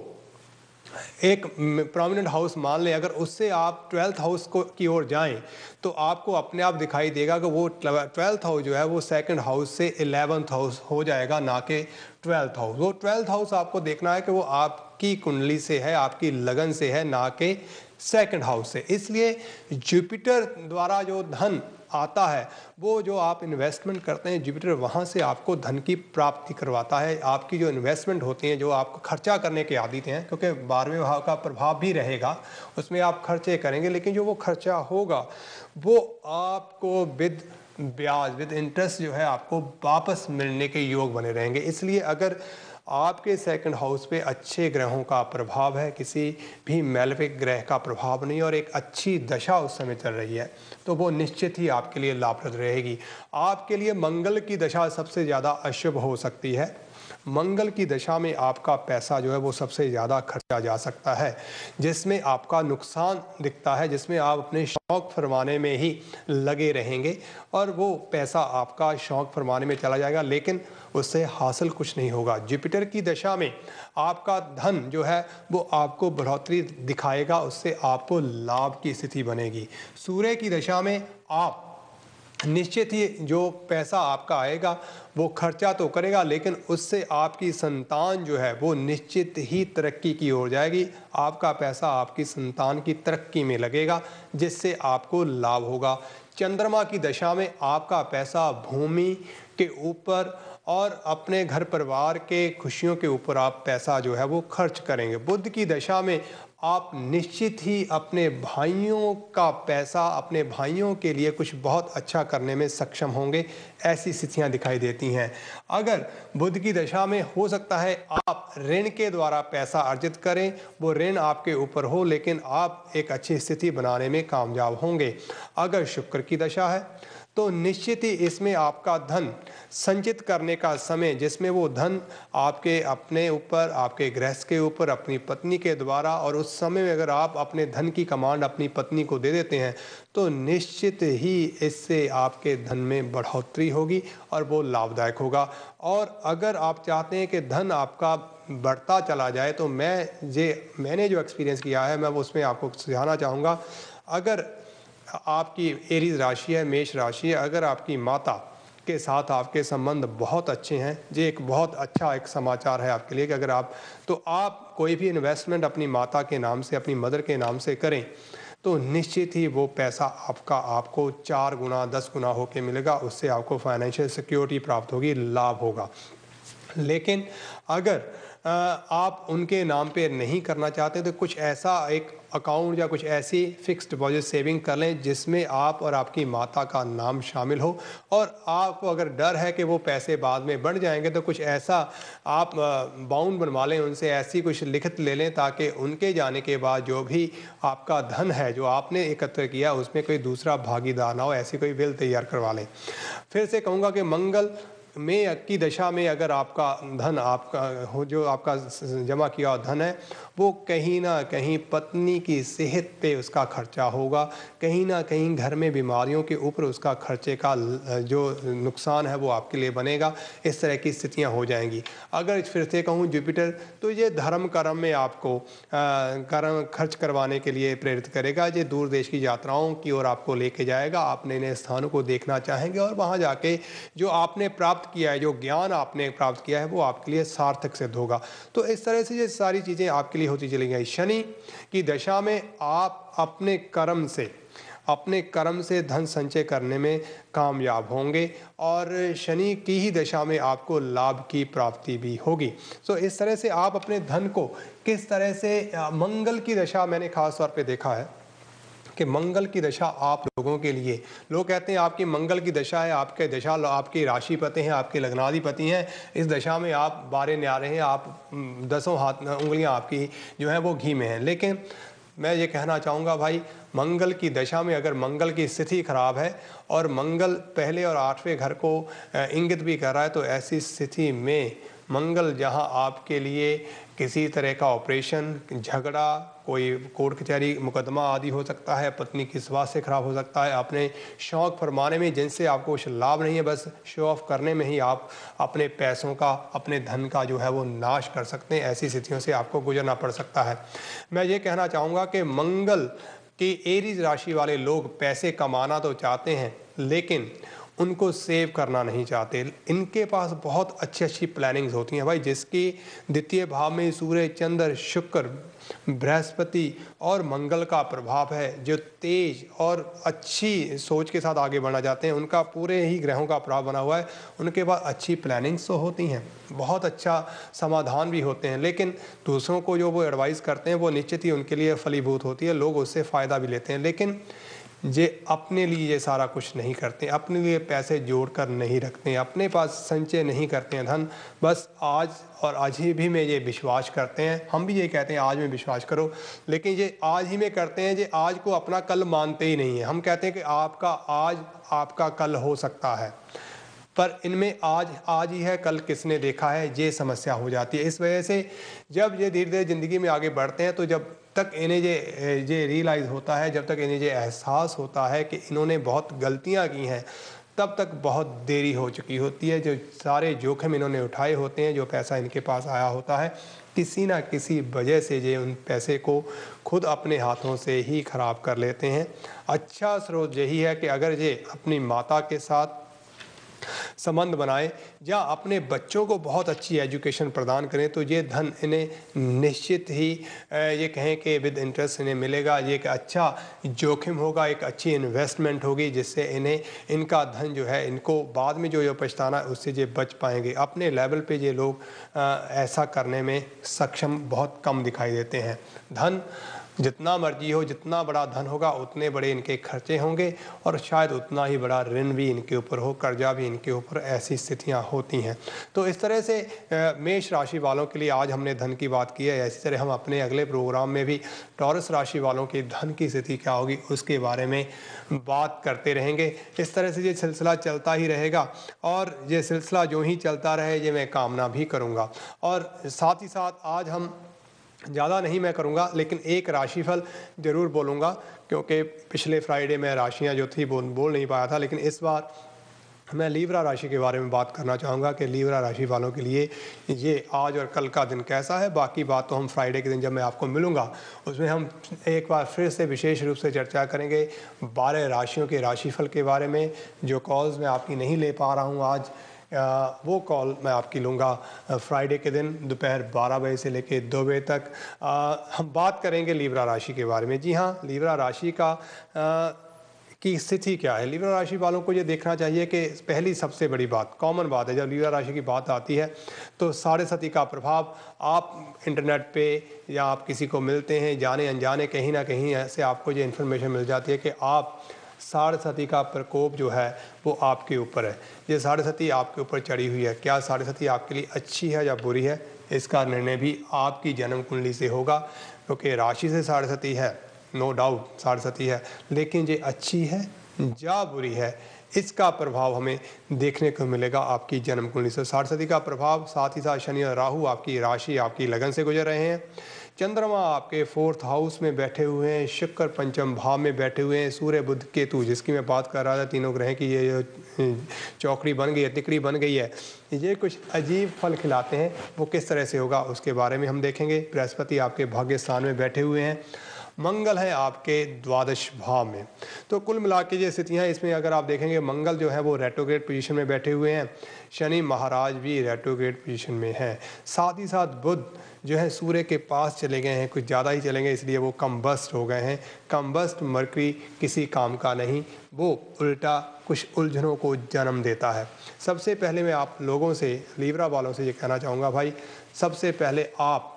एक प्रोमिनेंट हाउस मान लें, अगर उससे आप 12th हाउस को की ओर जाएं तो आपको अपने आप दिखाई देगा कि वो 12th हाउस जो है वो सेकंड हाउस से 11th हाउस हो जाएगा, ना कि 12th हाउस। वो 12th हाउस आपको देखना है कि वो आपकी कुंडली से है, आपकी लगन से है, ना कि सेकंड हाउस से। इसलिए जुपिटर द्वारा जो धन आता है, वो जो आप इन्वेस्टमेंट करते हैं, जुपिटर वहाँ से आपको धन की प्राप्ति करवाता है। आपकी जो इन्वेस्टमेंट होती हैं, जो आपको खर्चा करने के आदत हैं, क्योंकि 12वें भाव का प्रभाव भी रहेगा, उसमें आप खर्चे करेंगे, लेकिन जो वो खर्चा होगा वो आपको विद ब्याज, विद इंटरेस्ट जो है आपको वापस मिलने के योग बने रहेंगे। इसलिए अगर आपके सेकंड हाउस पे अच्छे ग्रहों का प्रभाव है, किसी भी मैलेफिक ग्रह का प्रभाव नहीं, और एक अच्छी दशा उस समय चल रही है, तो वो निश्चित ही आपके लिए लाभप्रद रहेगी। आपके लिए मंगल की दशा सबसे ज़्यादा अशुभ हो सकती है। मंगल की दशा में आपका पैसा जो है वो सबसे ज़्यादा खर्चा जा सकता है, जिसमें आपका नुकसान दिखता है, जिसमें आप अपने शौक़ फरमाने में ही लगे रहेंगे और वो पैसा आपका शौक़ फरमाने में चला जाएगा, लेकिन उससे हासिल कुछ नहीं होगा। जुपिटर की दशा में आपका धन जो है वो आपको बढ़ोतरी दिखाएगा, उससे आपको लाभ की स्थिति बनेगी। सूर्य की दशा में आप निश्चित ही जो पैसा आपका आएगा वो खर्चा तो करेगा, लेकिन उससे आपकी संतान जो है वो निश्चित ही तरक्की की ओर जाएगी। आपका पैसा आपकी संतान की तरक्की में लगेगा, जिससे आपको लाभ होगा। चंद्रमा की दशा में आपका पैसा भूमि के ऊपर और अपने घर परिवार के खुशियों के ऊपर आप पैसा जो है वो खर्च करेंगे। बुध की दशा में आप निश्चित ही अपने भाइयों का पैसा, अपने भाइयों के लिए कुछ बहुत अच्छा करने में सक्षम होंगे, ऐसी स्थितियां दिखाई देती हैं। अगर बुध की दशा में हो सकता है आप ऋण के द्वारा पैसा अर्जित करें, वो ऋण आपके ऊपर हो, लेकिन आप एक अच्छी स्थिति बनाने में कामयाब होंगे। अगर शुक्र की दशा है तो निश्चित ही इसमें आपका धन संचित करने का समय, जिसमें वो धन आपके अपने ऊपर, आपके गृहस्थ के ऊपर, अपनी पत्नी के द्वारा, और उस समय में अगर आप अपने धन की कमांड अपनी पत्नी को दे देते हैं तो निश्चित ही इससे आपके धन में बढ़ोतरी होगी और वो लाभदायक होगा। और अगर आप चाहते हैं कि धन आपका बढ़ता चला जाए, तो मैंने जो एक्सपीरियंस किया है मैं वो उसमें आपको सुझाना चाहूँगा। अगर आपकी एरीज राशि है, मेष राशि है, अगर आपकी माता के साथ आपके संबंध बहुत अच्छे हैं, ये एक बहुत अच्छा एक समाचार है आपके लिए कि अगर आप कोई भी इन्वेस्टमेंट अपनी माता के नाम से, अपनी मदर के नाम से करें तो निश्चित ही वो पैसा आपको 4 गुना 10 गुना होके मिलेगा, उससे आपको फाइनेंशियल सिक्योरिटी प्राप्त होगी, लाभ होगा। लेकिन अगर आप उनके नाम पे नहीं करना चाहते तो कुछ ऐसा एक अकाउंट या कुछ ऐसी फिक्स्ड डिपॉजिट सेविंग कर लें जिसमें आप और आपकी माता का नाम शामिल हो, और आपको अगर डर है कि वो पैसे बाद में बढ़ जाएंगे तो कुछ ऐसा आप बाउंड बनवा लें उनसे, ऐसी कुछ लिखित ले लें ताकि उनके जाने के बाद जो भी आपका धन है जो आपने एकत्र किया उसमें कोई दूसरा भागीदार ना हो, ऐसी कोई विल तैयार करवा लें। फिर से कहूँगा कि मंगल में की दशा में अगर आपका धन जो आपका जमा किया हुआ धन है वो कहीं ना कहीं पत्नी की सेहत पे उसका खर्चा होगा, कहीं ना कहीं घर में बीमारियों के ऊपर उसका खर्चे का जो नुकसान है वो आपके लिए बनेगा। इस तरह की स्थितियां हो जाएंगी। अगर फिर से कहूँ जुपिटर, तो ये धर्म कर्म में आपको कर्म खर्च करवाने के लिए प्रेरित करेगा, ये दूर देश की यात्राओं की ओर आपको लेके जाएगा। आप नए नए स्थानों को देखना चाहेंगे और वहाँ जाके जो आपने प्राप्त किया है, जो ज्ञान आपने प्राप्त किया है वो आपके लिए सार्थक सिद्ध होगा। तो इस तरह से ये सारी चीज़ें आपके लिए होती चली गई। शनि की दशा में आप अपने कर्म से धन संचय करने में कामयाब होंगे और शनि की ही दशा में आपको लाभ की प्राप्ति भी होगी। तो इस तरह से आप अपने धन को किस तरह से मंगल की दशा मैंने खास तौर पे देखा है कि मंगल की दशा आप लोगों के लिए, लोग कहते हैं आपकी मंगल की दशा है, आपके दशा आपके राशिपति हैं, आपके लग्नाधिपति हैं, इस दशा में आप बारे न्यारे हैं, आप 10 उंगलियां आपकी जो है वो घी में हैं। लेकिन मैं ये कहना चाहूँगा भाई, मंगल की दशा में अगर मंगल की स्थिति खराब है और मंगल पहले और 8वें घर को इंगित भी कर रहा है, तो ऐसी स्थिति में मंगल जहां आपके लिए किसी तरह का ऑपरेशन, झगड़ा, कोई कोर्ट कचहरी मुकदमा आदि हो सकता है, पत्नी की स्वास्थ्य खराब हो सकता है, अपने शौक़ फरमाने में जिनसे आपको कुछ लाभ नहीं है, बस शो ऑफ करने में ही आप अपने पैसों का, अपने धन का जो है वो नाश कर सकते हैं। ऐसी स्थितियों से आपको गुजरना पड़ सकता है। मैं ये कहना चाहूँगा कि मंगल की एरीज राशि वाले लोग पैसे कमाना तो चाहते हैं, लेकिन उनको सेव करना नहीं चाहते। इनके पास बहुत अच्छी प्लानिंग्स होती हैं भाई, जिसकी द्वितीय भाव में सूर्य, चंद्र, शुक्र, बृहस्पति और मंगल का प्रभाव है। जो तेज और अच्छी सोच के साथ आगे बढ़ना चाहते हैं, उनका पूरे ही ग्रहों का प्रभाव बना हुआ है, उनके पास अच्छी प्लानिंग्स तो होती हैं, बहुत अच्छा समाधान भी होते हैं, लेकिन दूसरों को जो वो एडवाइस करते हैं वो निश्चित ही उनके लिए फलीभूत होती है, लोग उससे फ़ायदा भी लेते हैं। लेकिन जे अपने लिए ये सारा कुछ नहीं करते, अपने लिए पैसे जोड़ कर नहीं रखते हैं, अपने पास संचय नहीं करते हैं धन, बस आज और आज ही भी में ये विश्वास करते हैं। हम भी ये कहते हैं आज में विश्वास करो, लेकिन ये आज ही में करते हैं, ये आज को अपना कल मानते ही नहीं है। हम कहते हैं कि आपका आज आपका कल हो सकता है, पर इनमें आज ही है, कल किसने देखा है, ये समस्या हो जाती है। इस वजह से जब ये धीरे धीरे ज़िंदगी में आगे बढ़ते हैं, तो जब तक इन्हें ये रियलाइज़ होता है, जब तक इन्हें ये एहसास होता है कि इन्होंने बहुत गलतियां की हैं, तब तक बहुत देरी हो चुकी होती है। जो सारे जोखिम इन्होंने उठाए होते हैं, जो पैसा इनके पास आया होता है, किसी ना किसी वजह से ये उन पैसे को खुद अपने हाथों से ही ख़राब कर लेते हैं। अच्छा स्रोत यही है कि अगर ये अपनी माता के साथ संबंध बनाएं या अपने बच्चों को बहुत अच्छी एजुकेशन प्रदान करें, तो ये धन इन्हें निश्चित ही ये कहें कि विद इंटरेस्ट इन्हें मिलेगा। ये एक अच्छा जोखिम होगा, एक अच्छी इन्वेस्टमेंट होगी, जिससे इन्हें इनका धन जो है, इनको बाद में जो पछताना है उससे ये बच पाएंगे। अपने लेवल पे ये लोग ऐसा करने में सक्षम बहुत कम दिखाई देते हैं। धन जितना मर्जी हो, जितना बड़ा धन होगा उतने बड़े इनके खर्चे होंगे, और शायद उतना ही बड़ा ऋण भी इनके ऊपर हो, कर्जा भी इनके ऊपर, ऐसी स्थितियां होती हैं। तो इस तरह से मेष राशि वालों के लिए आज हमने धन की बात की है। इसी तरह हम अपने अगले प्रोग्राम में भी टॉरस राशि वालों की धन की स्थिति क्या होगी उसके बारे में बात करते रहेंगे। इस तरह से ये सिलसिला चलता ही रहेगा, और ये सिलसिला जो ही चलता रहे ये मैं कामना भी करूँगा। और साथ ही साथ आज हम ज़्यादा नहीं मैं करूँगा, लेकिन एक राशिफल ज़रूर बोलूँगा, क्योंकि पिछले फ्राइडे में राशियाँ जो थी बोल नहीं पाया था, लेकिन इस बार मैं लीब्रा राशि के बारे में बात करना चाहूँगा कि लीब्रा राशि वालों के लिए ये आज और कल का दिन कैसा है। बाकी बात तो हम फ्राइडे के दिन जब मैं आपको मिलूँगा उसमें हम एक बार फिर से विशेष रूप से चर्चा करेंगे 12 राशियों के राशिफल के बारे में। जो कॉल्स मैं आपकी नहीं ले पा रहा हूँ आज, वो कॉल मैं आपकी लूँगा फ्राइडे के दिन दोपहर 12 बजे से लेकर 2 बजे तक। हम बात करेंगे लीब्रा राशि के बारे में। जी हाँ, लीब्रा राशि की स्थिति क्या है। लीब्रा राशि वालों को ये देखना चाहिए कि पहली सबसे बड़ी बात, कॉमन बात है, जब लीब्रा राशि की बात आती है तो साढ़े सती का प्रभाव, आप इंटरनेट पे या आप किसी को मिलते हैं जाने अनजाने, कहीं ना कहीं ऐसे आपको ये इन्फॉर्मेशन मिल जाती है कि आप साढ़े सती का प्रकोप जो है वो आपके ऊपर है। ये साढ़े सती आपके ऊपर चढ़ी हुई है। क्या साढ़े सती आपके लिए अच्छी है या बुरी है, इसका निर्णय भी आपकी जन्म कुंडली से होगा, क्योंकि राशि से साढ़े सती है, नो डाउट साढ़े सती है, लेकिन ये अच्छी है या बुरी है इसका प्रभाव हमें देखने को मिलेगा आपकी जन्म कुंडली से। साढ़े सती का प्रभाव, साथ ही साथ शनि और राहु आपकी राशि, आपकी लगन से गुजर रहे हैं। चंद्रमा आपके 4th हाउस में बैठे हुए हैं, शुक्र पंचम भाव में बैठे हुए हैं, सूर्य बुध केतु जिसकी मैं बात कर रहा था, तीनों ग्रह की ये चौकड़ी बन गई है, तिकड़ी बन गई है, ये कुछ अजीब फल खिलाते हैं। वो किस तरह से होगा उसके बारे में हम देखेंगे। बृहस्पति आपके भाग्य स्थान में बैठे हुए हैं, मंगल है आपके द्वादश भाव में। तो कुल मिला के ये स्थितियाँ, इसमें अगर आप देखेंगे मंगल जो है वो रेट्रोग्रेड पोजीशन में बैठे हुए हैं, शनि महाराज भी रेट्रोग्रेड पोजीशन में है, साथ ही साथ बुध जो है सूर्य के पास चले गए हैं, कुछ ज़्यादा ही चले गए, इसलिए वो कम्बस्ट हो गए हैं। कम्बस्ट मरकरी किसी काम का नहीं, वो उल्टा कुछ उलझनों को जन्म देता है। सबसे पहले मैं आप लोगों से, लीब्रा वालों से ये कहना चाहूँगा भाई, सबसे पहले आप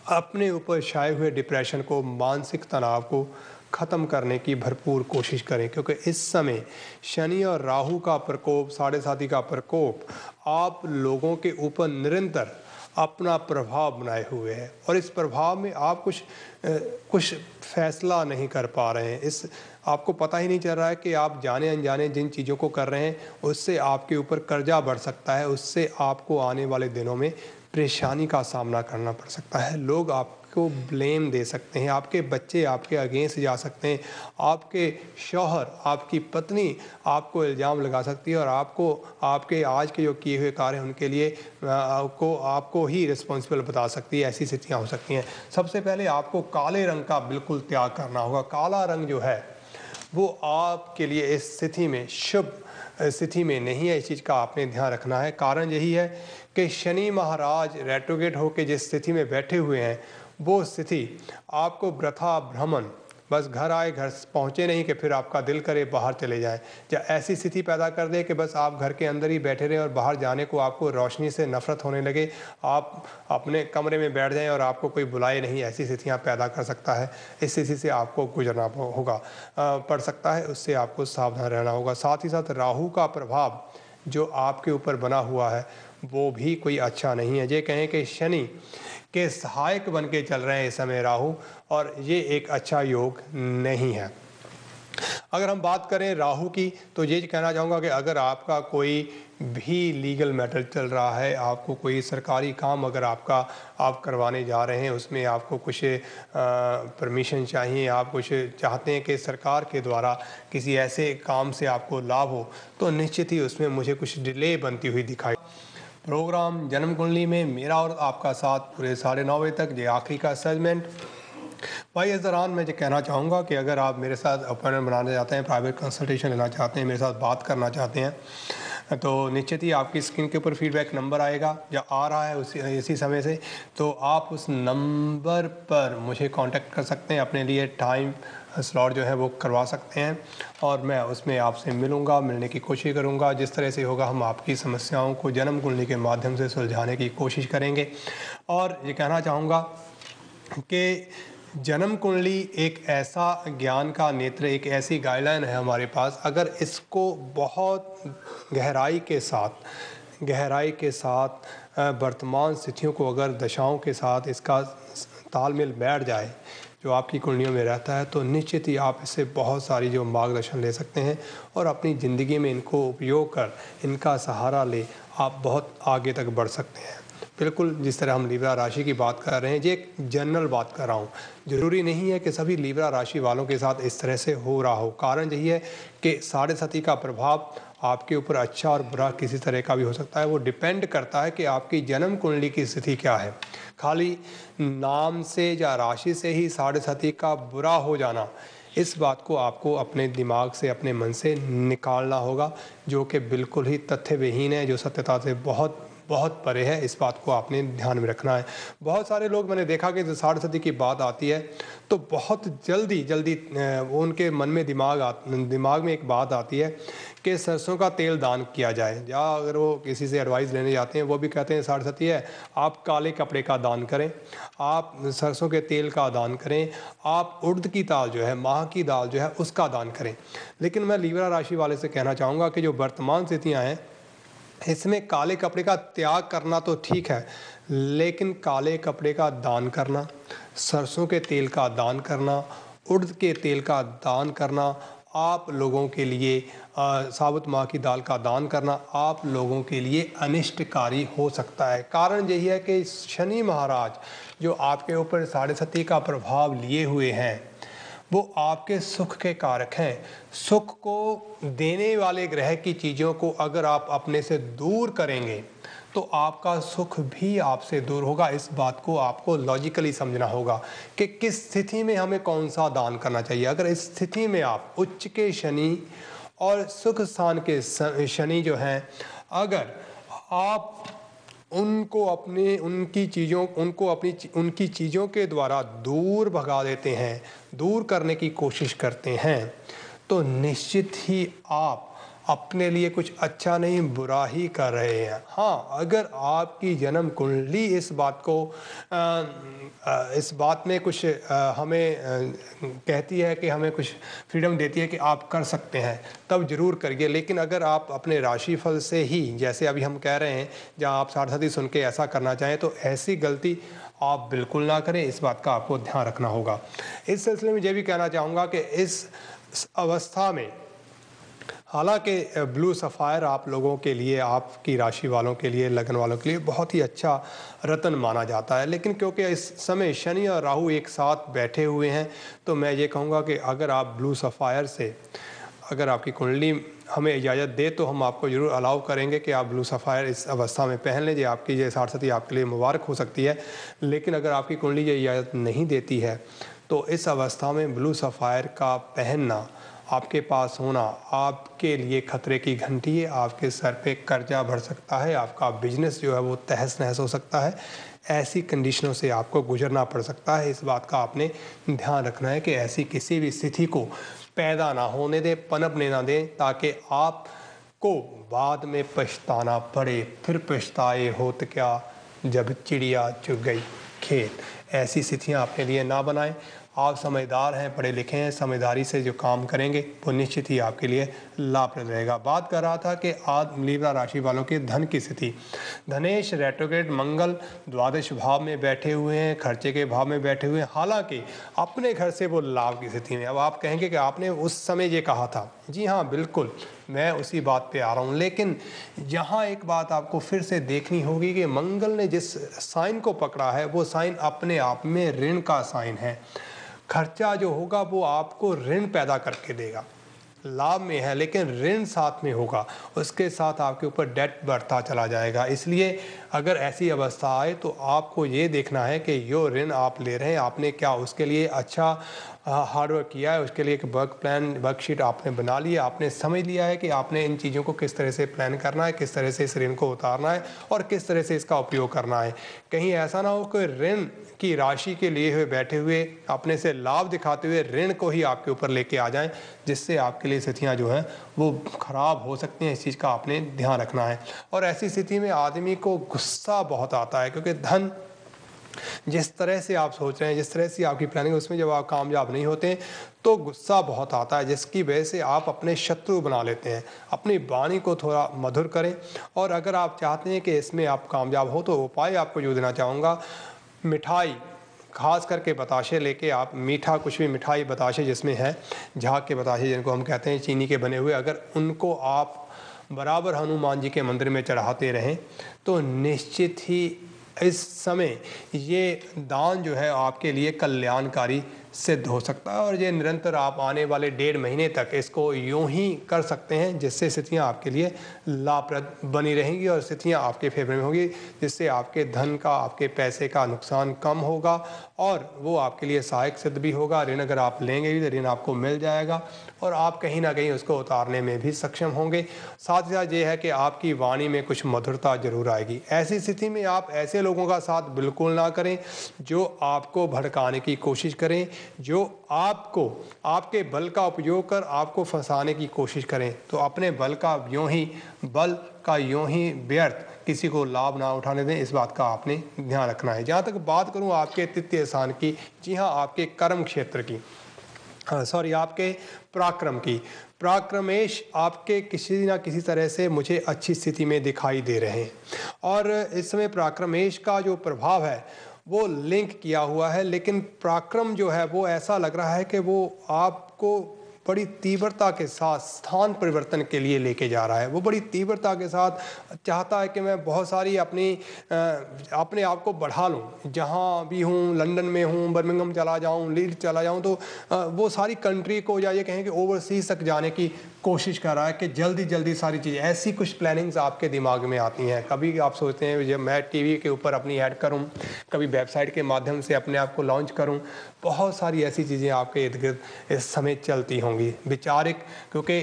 अपने ऊपर छाए हुए डिप्रेशन को, मानसिक तनाव को ख़त्म करने की भरपूर कोशिश करें, क्योंकि इस समय शनि और राहु का प्रकोप, साढ़े साती का प्रकोप आप लोगों के ऊपर निरंतर अपना प्रभाव बनाए हुए है, और इस प्रभाव में आप कुछ फैसला नहीं कर पा रहे हैं। इस आपको पता ही नहीं चल रहा है कि आप जाने अनजाने जिन चीज़ों को कर रहे हैं उससे आपके ऊपर कर्जा बढ़ सकता है, उससे आपको आने वाले दिनों में परेशानी का सामना करना पड़ सकता है। लोग आपको ब्लेम दे सकते हैं, आपके बच्चे आपके अगेंस्ट जा सकते हैं, आपके शौहर, आपकी पत्नी आपको इल्ज़ाम लगा सकती है और आपको आपके आज के जो किए हुए कार्य हैं उनके लिए आपको ही रिस्पॉन्सिबल बता सकती है। ऐसी स्थितियाँ हो सकती हैं। सबसे पहले आपको काले रंग का बिल्कुल त्याग करना होगा। काला रंग जो है वो आपके लिए इस स्थिति में शुभ स्थिति में नहीं है। इस चीज़ का आपने ध्यान रखना है। कारण यही है कि शनि महाराज रेट्रोग्रेड होकर जिस स्थिति में बैठे हुए हैं वो स्थिति आपको वृथा भ्रमण, बस घर आए घर पहुँचे नहीं कि फिर आपका दिल करे बाहर चले जाएं, या ऐसी स्थिति पैदा कर दे कि बस आप घर के अंदर ही बैठे रहें और बाहर जाने को आपको रोशनी से नफरत होने लगे, आप अपने कमरे में बैठ जाएं और आपको कोई बुलाए नहीं। ऐसी स्थितियां पैदा कर सकता है। इस स्थिति से आपको गुजरना होगा पड़ सकता है, उससे आपको सावधान रहना होगा। साथ ही साथ राहु का प्रभाव जो आपके ऊपर बना हुआ है वो भी कोई अच्छा नहीं है। ये कहें कि शनि के सहायक बन के चल रहे हैं इस समय राहु, और ये एक अच्छा योग नहीं है। अगर हम बात करें राहु की तो ये कहना चाहूँगा कि अगर आपका कोई भी लीगल मैटर चल रहा है, आपको कोई सरकारी काम अगर आप करवाने जा रहे हैं, उसमें आपको कुछ परमिशन चाहिए, आप कुछ चाहते हैं कि सरकार के द्वारा किसी ऐसे काम से आपको लाभ हो, तो निश्चित ही उसमें मुझे कुछ डिले बनती हुई दिखाई। प्रोग्राम जन्म कुंडली में मेरा और आपका साथ पूरे 9:30 बजे तक, ये आखिरी का सेगमेंट। भाई इस दौरान मैं ये कहना चाहूँगा कि अगर आप मेरे साथ अपॉइंटमेंट बनाना चाहते हैं, प्राइवेट कंसल्टेशन लेना चाहते हैं, मेरे साथ बात करना चाहते हैं, तो निश्चित ही आपकी स्क्रीन के ऊपर फीडबैक नंबर आएगा या आ रहा है इसी समय से, तो आप उस नंबर पर मुझे कांटेक्ट कर सकते हैं, अपने लिए टाइम स्लॉट जो है वो करवा सकते हैं और मैं उसमें आपसे मिलने की कोशिश करूंगा। जिस तरह से होगा हम आपकी समस्याओं को जन्म कुंडली के माध्यम से सुलझाने की कोशिश करेंगे। और ये कहना चाहूँगा कि जन्म कुंडली एक ऐसा ज्ञान का नेत्र, एक ऐसी गाइडलाइन है हमारे पास, अगर इसको बहुत गहराई के साथ वर्तमान स्थितियों को अगर दशाओं के साथ इसका तालमेल बैठ जाए जो आपकी कुंडलियों में रहता है, तो निश्चित ही आप इससे बहुत सारी जो मार्गदर्शन ले सकते हैं और अपनी ज़िंदगी में इनको उपयोग कर इनका सहारा ले आप बहुत आगे तक बढ़ सकते हैं। बिल्कुल जिस तरह हम लिब्रा राशि की बात कर रहे हैं, ये एक जनरल बात कर रहा हूँ। ज़रूरी नहीं है कि सभी लिब्रा राशि वालों के साथ इस तरह से हो रहा हो। कारण यही है कि साढ़े सती का प्रभाव आपके ऊपर अच्छा और बुरा किसी तरह का भी हो सकता है। वो डिपेंड करता है कि आपकी जन्म कुंडली की स्थिति क्या है। खाली नाम से या राशि से ही साढ़े सती का बुरा हो जाना, इस बात को आपको अपने दिमाग से, अपने मन से निकालना होगा, जो कि बिल्कुल ही तथ्यविहीन है, जो सत्यता से बहुत बहुत परे है। इस बात को आपने ध्यान में रखना है। बहुत सारे लोग मैंने देखा कि जब साढ़े सती की बात आती है तो बहुत जल्दी उनके मन में दिमाग में एक बात आती है कि सरसों का तेल दान किया जाए, या अगर वो किसी से एडवाइस लेने जाते हैं वो भी कहते हैं साढ़े सती है, आप काले कपड़े का दान करें, आप सरसों के तेल का दान करें, आप उड़द की दाल जो है, माह की दाल जो है उसका दान करें। लेकिन मैं लिब्रा राशि वाले से कहना चाहूँगा कि जो वर्तमान स्थितियाँ हैं इसमें काले कपड़े का त्याग करना तो ठीक है, लेकिन काले कपड़े का दान करना, सरसों के तेल का दान करना, उड़द के तेल का दान करना आप लोगों के लिए, साबुत माह की दाल का दान करना आप लोगों के लिए अनिष्टकारी हो सकता है। कारण यही है कि शनि महाराज जो आपके ऊपर साढ़े सती का प्रभाव लिए हुए हैं वो आपके सुख के कारक हैं। सुख को देने वाले ग्रह की चीज़ों को अगर आप अपने से दूर करेंगे तो आपका सुख भी आपसे दूर होगा। इस बात को आपको लॉजिकली समझना होगा कि किस स्थिति में हमें कौन सा दान करना चाहिए। अगर इस स्थिति में आप उच्च के शनि और सुख स्थान के शनि जो हैं, अगर आप उनकी चीज़ों के द्वारा दूर भगा देते हैं, दूर करने की कोशिश करते हैं, तो निश्चित ही आप अपने लिए कुछ अच्छा नहीं बुरा ही कर रहे हैं। हाँ, अगर आपकी जन्म कुंडली इस बात में कुछ हमें कहती है कि हमें कुछ फ्रीडम देती है कि आप कर सकते हैं, तब जरूर करिए। लेकिन अगर आप अपने राशिफल से ही, जैसे अभी हम कह रहे हैं, जहाँ आप साढ़े सती सुन के ऐसा करना चाहें, तो ऐसी गलती आप बिल्कुल ना करें। इस बात का आपको ध्यान रखना होगा। इस सिलसिले में यह भी कहना चाहूँगा कि इस अवस्था में हालाँकि ब्लू सफ़ायर आप लोगों के लिए, आपकी राशि वालों के लिए, लगन वालों के लिए बहुत ही अच्छा रत्न माना जाता है। लेकिन क्योंकि इस समय शनि और राहु एक साथ बैठे हुए हैं, तो मैं ये कहूँगा कि अगर आप ब्लू सफ़ायर से, अगर आपकी कुंडली हमें इजाज़त दे तो हम आपको ज़रूर अलाउ करेंगे कि आप ब्लू सफ़ायर इस अवस्था में पहन लें। जो आपकी ये साढ़े आपके लिए मुबारक हो सकती है। लेकिन अगर आपकी कुंडली ये इजाज़त नहीं देती है, तो इस अवस्था में ब्लू सफ़ायर का पहनना, आपके पास होना आपके लिए खतरे की घंटी है। आपके सर पे कर्जा बढ़ सकता है, आपका बिजनेस जो है वो तहस नहस हो सकता है। ऐसी कंडीशनों से आपको गुजरना पड़ सकता है। इस बात का आपने ध्यान रखना है कि ऐसी किसी भी स्थिति को पैदा ना होने दें, पनपने ना दें, ताकि आपको बाद में पछताना पड़े। फिर पछताए होत क्या जब चिड़िया चुग गई खेत। ऐसी स्थितियाँ अपने लिए ना बनाएं। आप समझदार हैं, पढ़े लिखे हैं, समझदारी से जो काम करेंगे वो निश्चित ही आपके लिए लाभप्रद रहेगा। बात कर रहा था कि आज लीब्रा राशि वालों के धन की स्थिति। धनेश रेट्रोग्रेड मंगल द्वादश भाव में बैठे हुए हैं, खर्चे के भाव में बैठे हुए हैं। हालांकि अपने घर से वो लाभ की स्थिति में। अब आप कहेंगे कि आपने उस समय ये कहा था। जी हाँ, बिल्कुल, मैं उसी बात पे आ रहा हूँ। लेकिन यहाँ एक बात आपको फिर से देखनी होगी कि मंगल ने जिस साइन को पकड़ा है वो साइन अपने आप में ऋण का साइन है। खर्चा जो होगा वो आपको ऋण पैदा करके देगा। लाभ में है लेकिन ऋण साथ में होगा, उसके साथ आपके ऊपर डेट बढ़ता चला जाएगा। इसलिए अगर ऐसी अवस्था आए तो आपको ये देखना है कि जो ऋण आप ले रहे हैं, आपने क्या उसके लिए अच्छा हार्डवर्क किया है, उसके लिए एक वर्क प्लान, वर्कशीट आपने बना लिया, आपने समझ लिया है कि आपने इन चीज़ों को किस तरह से प्लान करना है, किस तरह से इस ऋण को उतारना है और किस तरह से इसका उपयोग करना है। कहीं ऐसा ना हो कि ऋण की राशि के लिए हुए बैठे हुए अपने से लाभ दिखाते हुए ऋण को ही आपके ऊपर लेके आ जाएं, जिससे आपके लिए स्थितियां जो हैं वो खराब हो सकती हैं। इस चीज़ का आपने ध्यान रखना है। और ऐसी स्थिति में आदमी को गुस्सा बहुत आता है, क्योंकि धन जिस तरह से आप सोच रहे हैं, जिस तरह से आपकी प्लानिंग है, उसमें जब आप कामयाब नहीं होते तो गुस्सा बहुत आता है, जिसकी वजह से आप अपने शत्रु बना लेते हैं। अपनी वाणी को थोड़ा मधुर करें। और अगर आप चाहते हैं कि इसमें आप कामयाब हो तो उपाय आपको जो देना चाहूँगा, मिठाई, खास करके बताशे लेके आप मीठा कुछ भी मिठाई, बताशे जिसमें है, झाग के बताशे जिनको हम कहते हैं, चीनी के बने हुए, अगर उनको आप बराबर हनुमान जी के मंदिर में चढ़ाते रहें तो निश्चित ही इस समय ये दान जो है आपके लिए कल्याणकारी सिद्ध हो सकता है। और ये निरंतर आप आने वाले 1.5 महीने तक इसको यूं ही कर सकते हैं, जिससे स्थितियां आपके लिए लाभप्रद बनी रहेंगी और स्थितियां आपके फेवर में होगी, जिससे आपके धन का, आपके पैसे का नुकसान कम होगा और वो आपके लिए सहायक सिद्ध भी होगा। ऋण अगर आप लेंगे भी तो ऋण आपको मिल जाएगा और आप कहीं ना कहीं उसको उतारने में भी सक्षम होंगे। साथ ही साथ ये है कि आपकी वाणी में कुछ मधुरता जरूर आएगी। ऐसी स्थिति में आप ऐसे लोगों का साथ बिल्कुल ना करें जो आपको भड़काने की कोशिश करें, जो आपको आपके बल का उपयोग कर आपको फंसाने की कोशिश करें। तो अपने बल का यूं ही व्यर्थ किसी को लाभ ना उठाने दें, इस बात का आपने ध्यान रखना है। जहाँ तक बात करूँ आपके तृतीय स्थान की, जी हाँ, आपके कर्म क्षेत्र की, आपके पराक्रम की, पराक्रमेश आपके किसी ना किसी तरह से मुझे अच्छी स्थिति में दिखाई दे रहे हैं। और इस समय पराक्रमेश का जो प्रभाव है वो लिंक किया हुआ है, लेकिन पराक्रम जो है वो ऐसा लग रहा है कि वो आपको बड़ी तीव्रता के साथ स्थान परिवर्तन के लिए लेके जा रहा है। वो बड़ी तीव्रता के साथ चाहता है कि मैं बहुत सारी अपने आप को बढ़ा लूँ। जहाँ भी हूँ, लंदन में हूँ, बर्मिंघम चला जाऊँ, लीड्स चला जाऊँ, तो वो सारी कंट्री को, या ये कहें कि ओवरसीज तक जाने की कोशिश कर रहा है कि जल्दी जल्दी सारी चीज़ें। ऐसी कुछ प्लानिंग्स आपके दिमाग में आती हैं। कभी आप सोचते हैं जब मैं टीवी के ऊपर अपनी ऐड करूं, कभी वेबसाइट के माध्यम से अपने आप को लॉन्च करूं। बहुत सारी ऐसी चीज़ें आपके इर्द गिर्द इस समय चलती होंगी। विचारिक, क्योंकि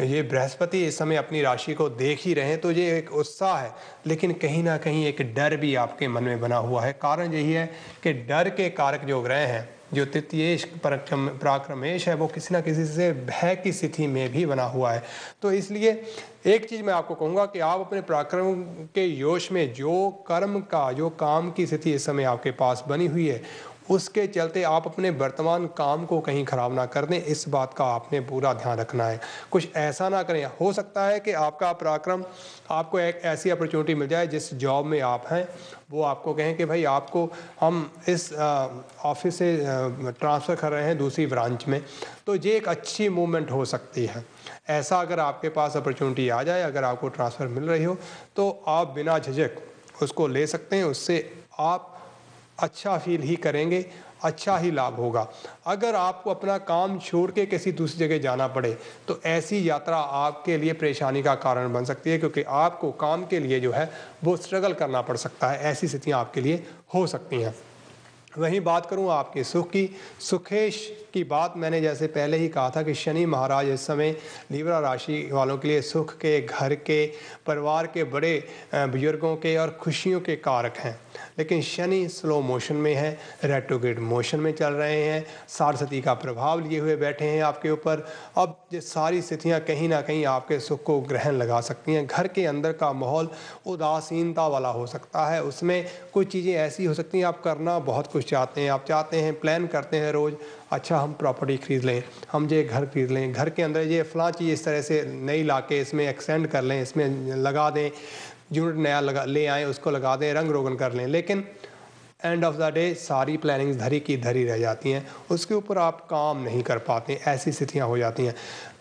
ये बृहस्पति इस समय अपनी राशि को देख ही रहे हैं, तो ये एक उत्साह है, लेकिन कहीं ना कहीं एक डर भी आपके मन में बना हुआ है। कारण यही है कि डर के कारक जो ग्रह हैं, जो तृतीयेश पराक्रमेश है, वो किसी न किसी से भय की स्थिति में भी बना हुआ है। तो इसलिए एक चीज़ मैं आपको कहूँगा कि आप अपने पराक्रम के योश में जो काम की स्थिति इस समय आपके पास बनी हुई है, उसके चलते आप अपने वर्तमान काम को कहीं ख़राब ना कर दें, इस बात का आपने पूरा ध्यान रखना है। कुछ ऐसा ना करें, हो सकता है कि आपका पराक्रम, आपको एक ऐसी अपॉर्चुनिटी मिल जाए जिस जॉब में आप हैं, वो आपको कहें कि भाई आपको हम इस ऑफिस से ट्रांसफ़र कर रहे हैं दूसरी ब्रांच में, तो ये एक अच्छी मूवमेंट हो सकती है। ऐसा अगर आपके पास अपॉर्चुनिटी आ जाए, अगर आपको ट्रांसफ़र मिल रही हो, तो आप बिना झिझक उसको ले सकते हैं। उससे आप अच्छा फील ही करेंगे, अच्छा ही लाभ होगा। अगर आपको अपना काम छोड़ के किसी दूसरी जगह जाना पड़े, तो ऐसी यात्रा आपके लिए परेशानी का कारण बन सकती है, क्योंकि आपको काम के लिए जो है वो स्ट्रगल करना पड़ सकता है। ऐसी स्थितियाँ आपके लिए हो सकती हैं। वहीं बात करूं आपके सुख की, सुखेश की बात मैंने जैसे पहले ही कहा था कि शनि महाराज इस समय लीब्रा राशि वालों के लिए सुख के, घर के, परिवार के, बड़े बुजुर्गों के और खुशियों के कारक हैं। लेकिन शनि स्लो मोशन में है, रेट्रोग्रेड मोशन में चल रहे हैं, सारस्वती का प्रभाव लिए हुए बैठे हैं आपके ऊपर। अब ये सारी स्थितियां कहीं ना कहीं आपके सुख को ग्रहण लगा सकती हैं। घर के अंदर का माहौल उदासीनता वाला हो सकता है, उसमें कुछ चीज़ें ऐसी हो सकती हैं, आप करना बहुत कुछ चाहते हैं, आप चाहते हैं, प्लान करते हैं रोज़, अच्छा हम प्रॉपर्टी खरीद लें, हम ये घर खरीद लें, घर के अंदर ये फ़लाँ चीज़ इस तरह से नई ला के इसमें एक्सटेंड कर लें, इसमें लगा दें, यूनिट नया लगा ले आएँ, उसको लगा दें, रंग रोगन कर लें। लेकिन एंड ऑफ द डे सारी प्लानिंग्स धरी की धरी रह जाती हैं, उसके ऊपर आप काम नहीं कर पाते, ऐसी स्थितियाँ हो जाती हैं।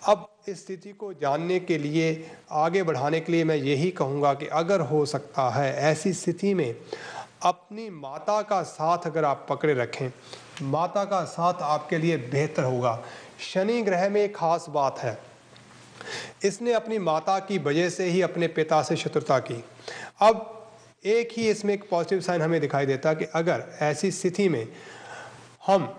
अब इस स्थिति को जानने के लिए, आगे बढ़ाने के लिए मैं यही कहूँगा कि अगर हो सकता है ऐसी स्थिति में अपनी माता का साथ अगर आप पकड़े रखें, माता का साथ आपके लिए बेहतर होगा। शनि ग्रह में एक खास बात है, इसने अपनी माता की वजह से ही अपने पिता से शत्रुता की। अब एक ही इसमें एक पॉजिटिव साइन हमें दिखाई देता है कि अगर ऐसी स्थिति में हम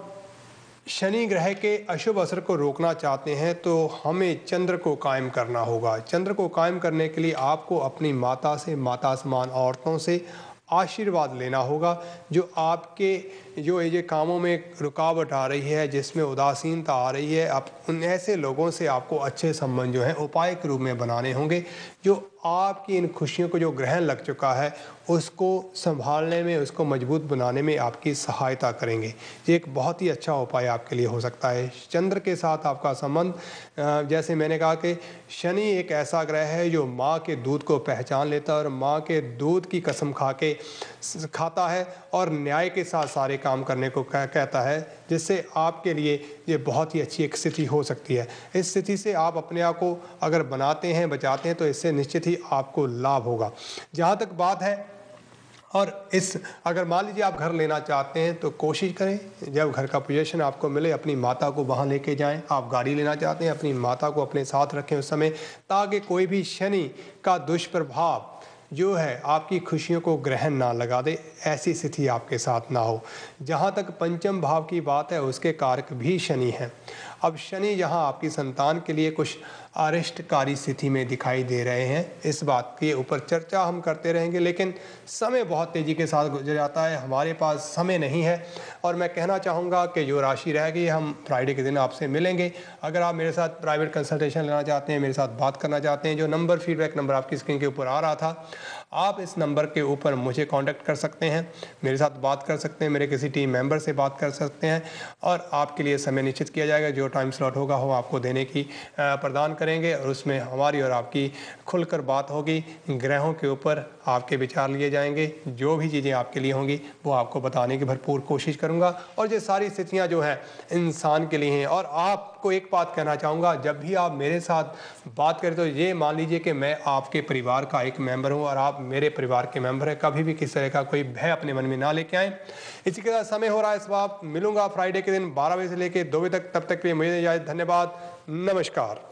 शनि ग्रह के अशुभ असर को रोकना चाहते हैं, तो हमें चंद्र को कायम करना होगा। चंद्र को कायम करने के लिए आपको अपनी माता से, माता समान औरतों से आशीर्वाद लेना होगा। जो आपके जो ये कामों में रुकावट आ रही है, जिसमें उदासीनता आ रही है, आप उन ऐसे लोगों से आपको अच्छे संबंध जो हैं उपाय के रूप में बनाने होंगे, जो आपकी इन खुशियों को जो ग्रहण लग चुका है उसको संभालने में, उसको मजबूत बनाने में आपकी सहायता करेंगे। ये एक बहुत ही अच्छा उपाय आपके लिए हो सकता है। चंद्र के साथ आपका संबंध, जैसे मैंने कहा कि शनि एक ऐसा ग्रह है जो माँ के दूध को पहचान लेता है और माँ के दूध की कसम खाता है और न्याय के साथ सारे काम करने को कहता है, जिससे आपके लिए ये बहुत ही अच्छी एक स्थिति हो सकती है। इस स्थिति से आप अपने आप को अगर बनाते हैं, बचाते हैं, तो इससे निश्चित ही आपको लाभ होगा। जहाँ तक बात है, और इस अगर मान लीजिए आप घर लेना चाहते हैं, तो कोशिश करें जब घर का पोजीशन आपको मिले अपनी माता को वहाँ लेके जाएं। आप गाड़ी लेना चाहते हैं, अपनी माता को अपने साथ रखें उस समय, ताकि कोई भी शनि का दुष्प्रभाव जो है आपकी खुशियों को ग्रहण ना लगा दे, ऐसी स्थिति आपके साथ ना हो। जहाँ तक पंचम भाव की बात है, उसके कारक भी शनि हैं। अब शनि यहाँ आपकी संतान के लिए कुछ अरिष्टकारी स्थिति में दिखाई दे रहे हैं। इस बात के ऊपर चर्चा हम करते रहेंगे, लेकिन समय बहुत तेज़ी के साथ गुजर जाता है, हमारे पास समय नहीं है। और मैं कहना चाहूँगा कि जो राशि रहेगी हम फ्राइडे के दिन आपसे मिलेंगे। अगर आप मेरे साथ प्राइवेट कंसल्टेशन लेना चाहते हैं, मेरे साथ बात करना चाहते हैं, जो नंबर फीडबैक नंबर आपकी स्क्रीन के ऊपर आ रहा था, आप इस नंबर के ऊपर मुझे कांटेक्ट कर सकते हैं, मेरे साथ बात कर सकते हैं, मेरे किसी टीम मेंबर से बात कर सकते हैं, और आपके लिए समय निश्चित किया जाएगा। जो टाइम स्लॉट होगा वो आपको देने की प्रदान करेंगे, और उसमें हमारी और आपकी खुलकर बात होगी। ग्रहों के ऊपर आपके विचार लिए जाएंगे, जो भी चीज़ें आपके लिए होंगी वो आपको बताने की भरपूर कोशिश करूँगा। और ये सारी स्थितियाँ जो हैं इंसान के लिए हैं। और आपको एक बात कहना चाहूँगा, जब भी आप मेरे साथ बात करें तो ये मान लीजिए कि मैं आपके परिवार का एक मेंबर हूँ और आप मेरे परिवार के मेंबर हैं। कभी भी किसी तरह का कोई भय अपने मन में ना लेके आएँ। इसी के साथ समय हो रहा है, इस बार मिलूंगा फ्राइडे के दिन 12 बजे से लेकर 2 बजे तक। तब तक के लिए मुझे इजाज़त, धन्यवाद, नमस्कार।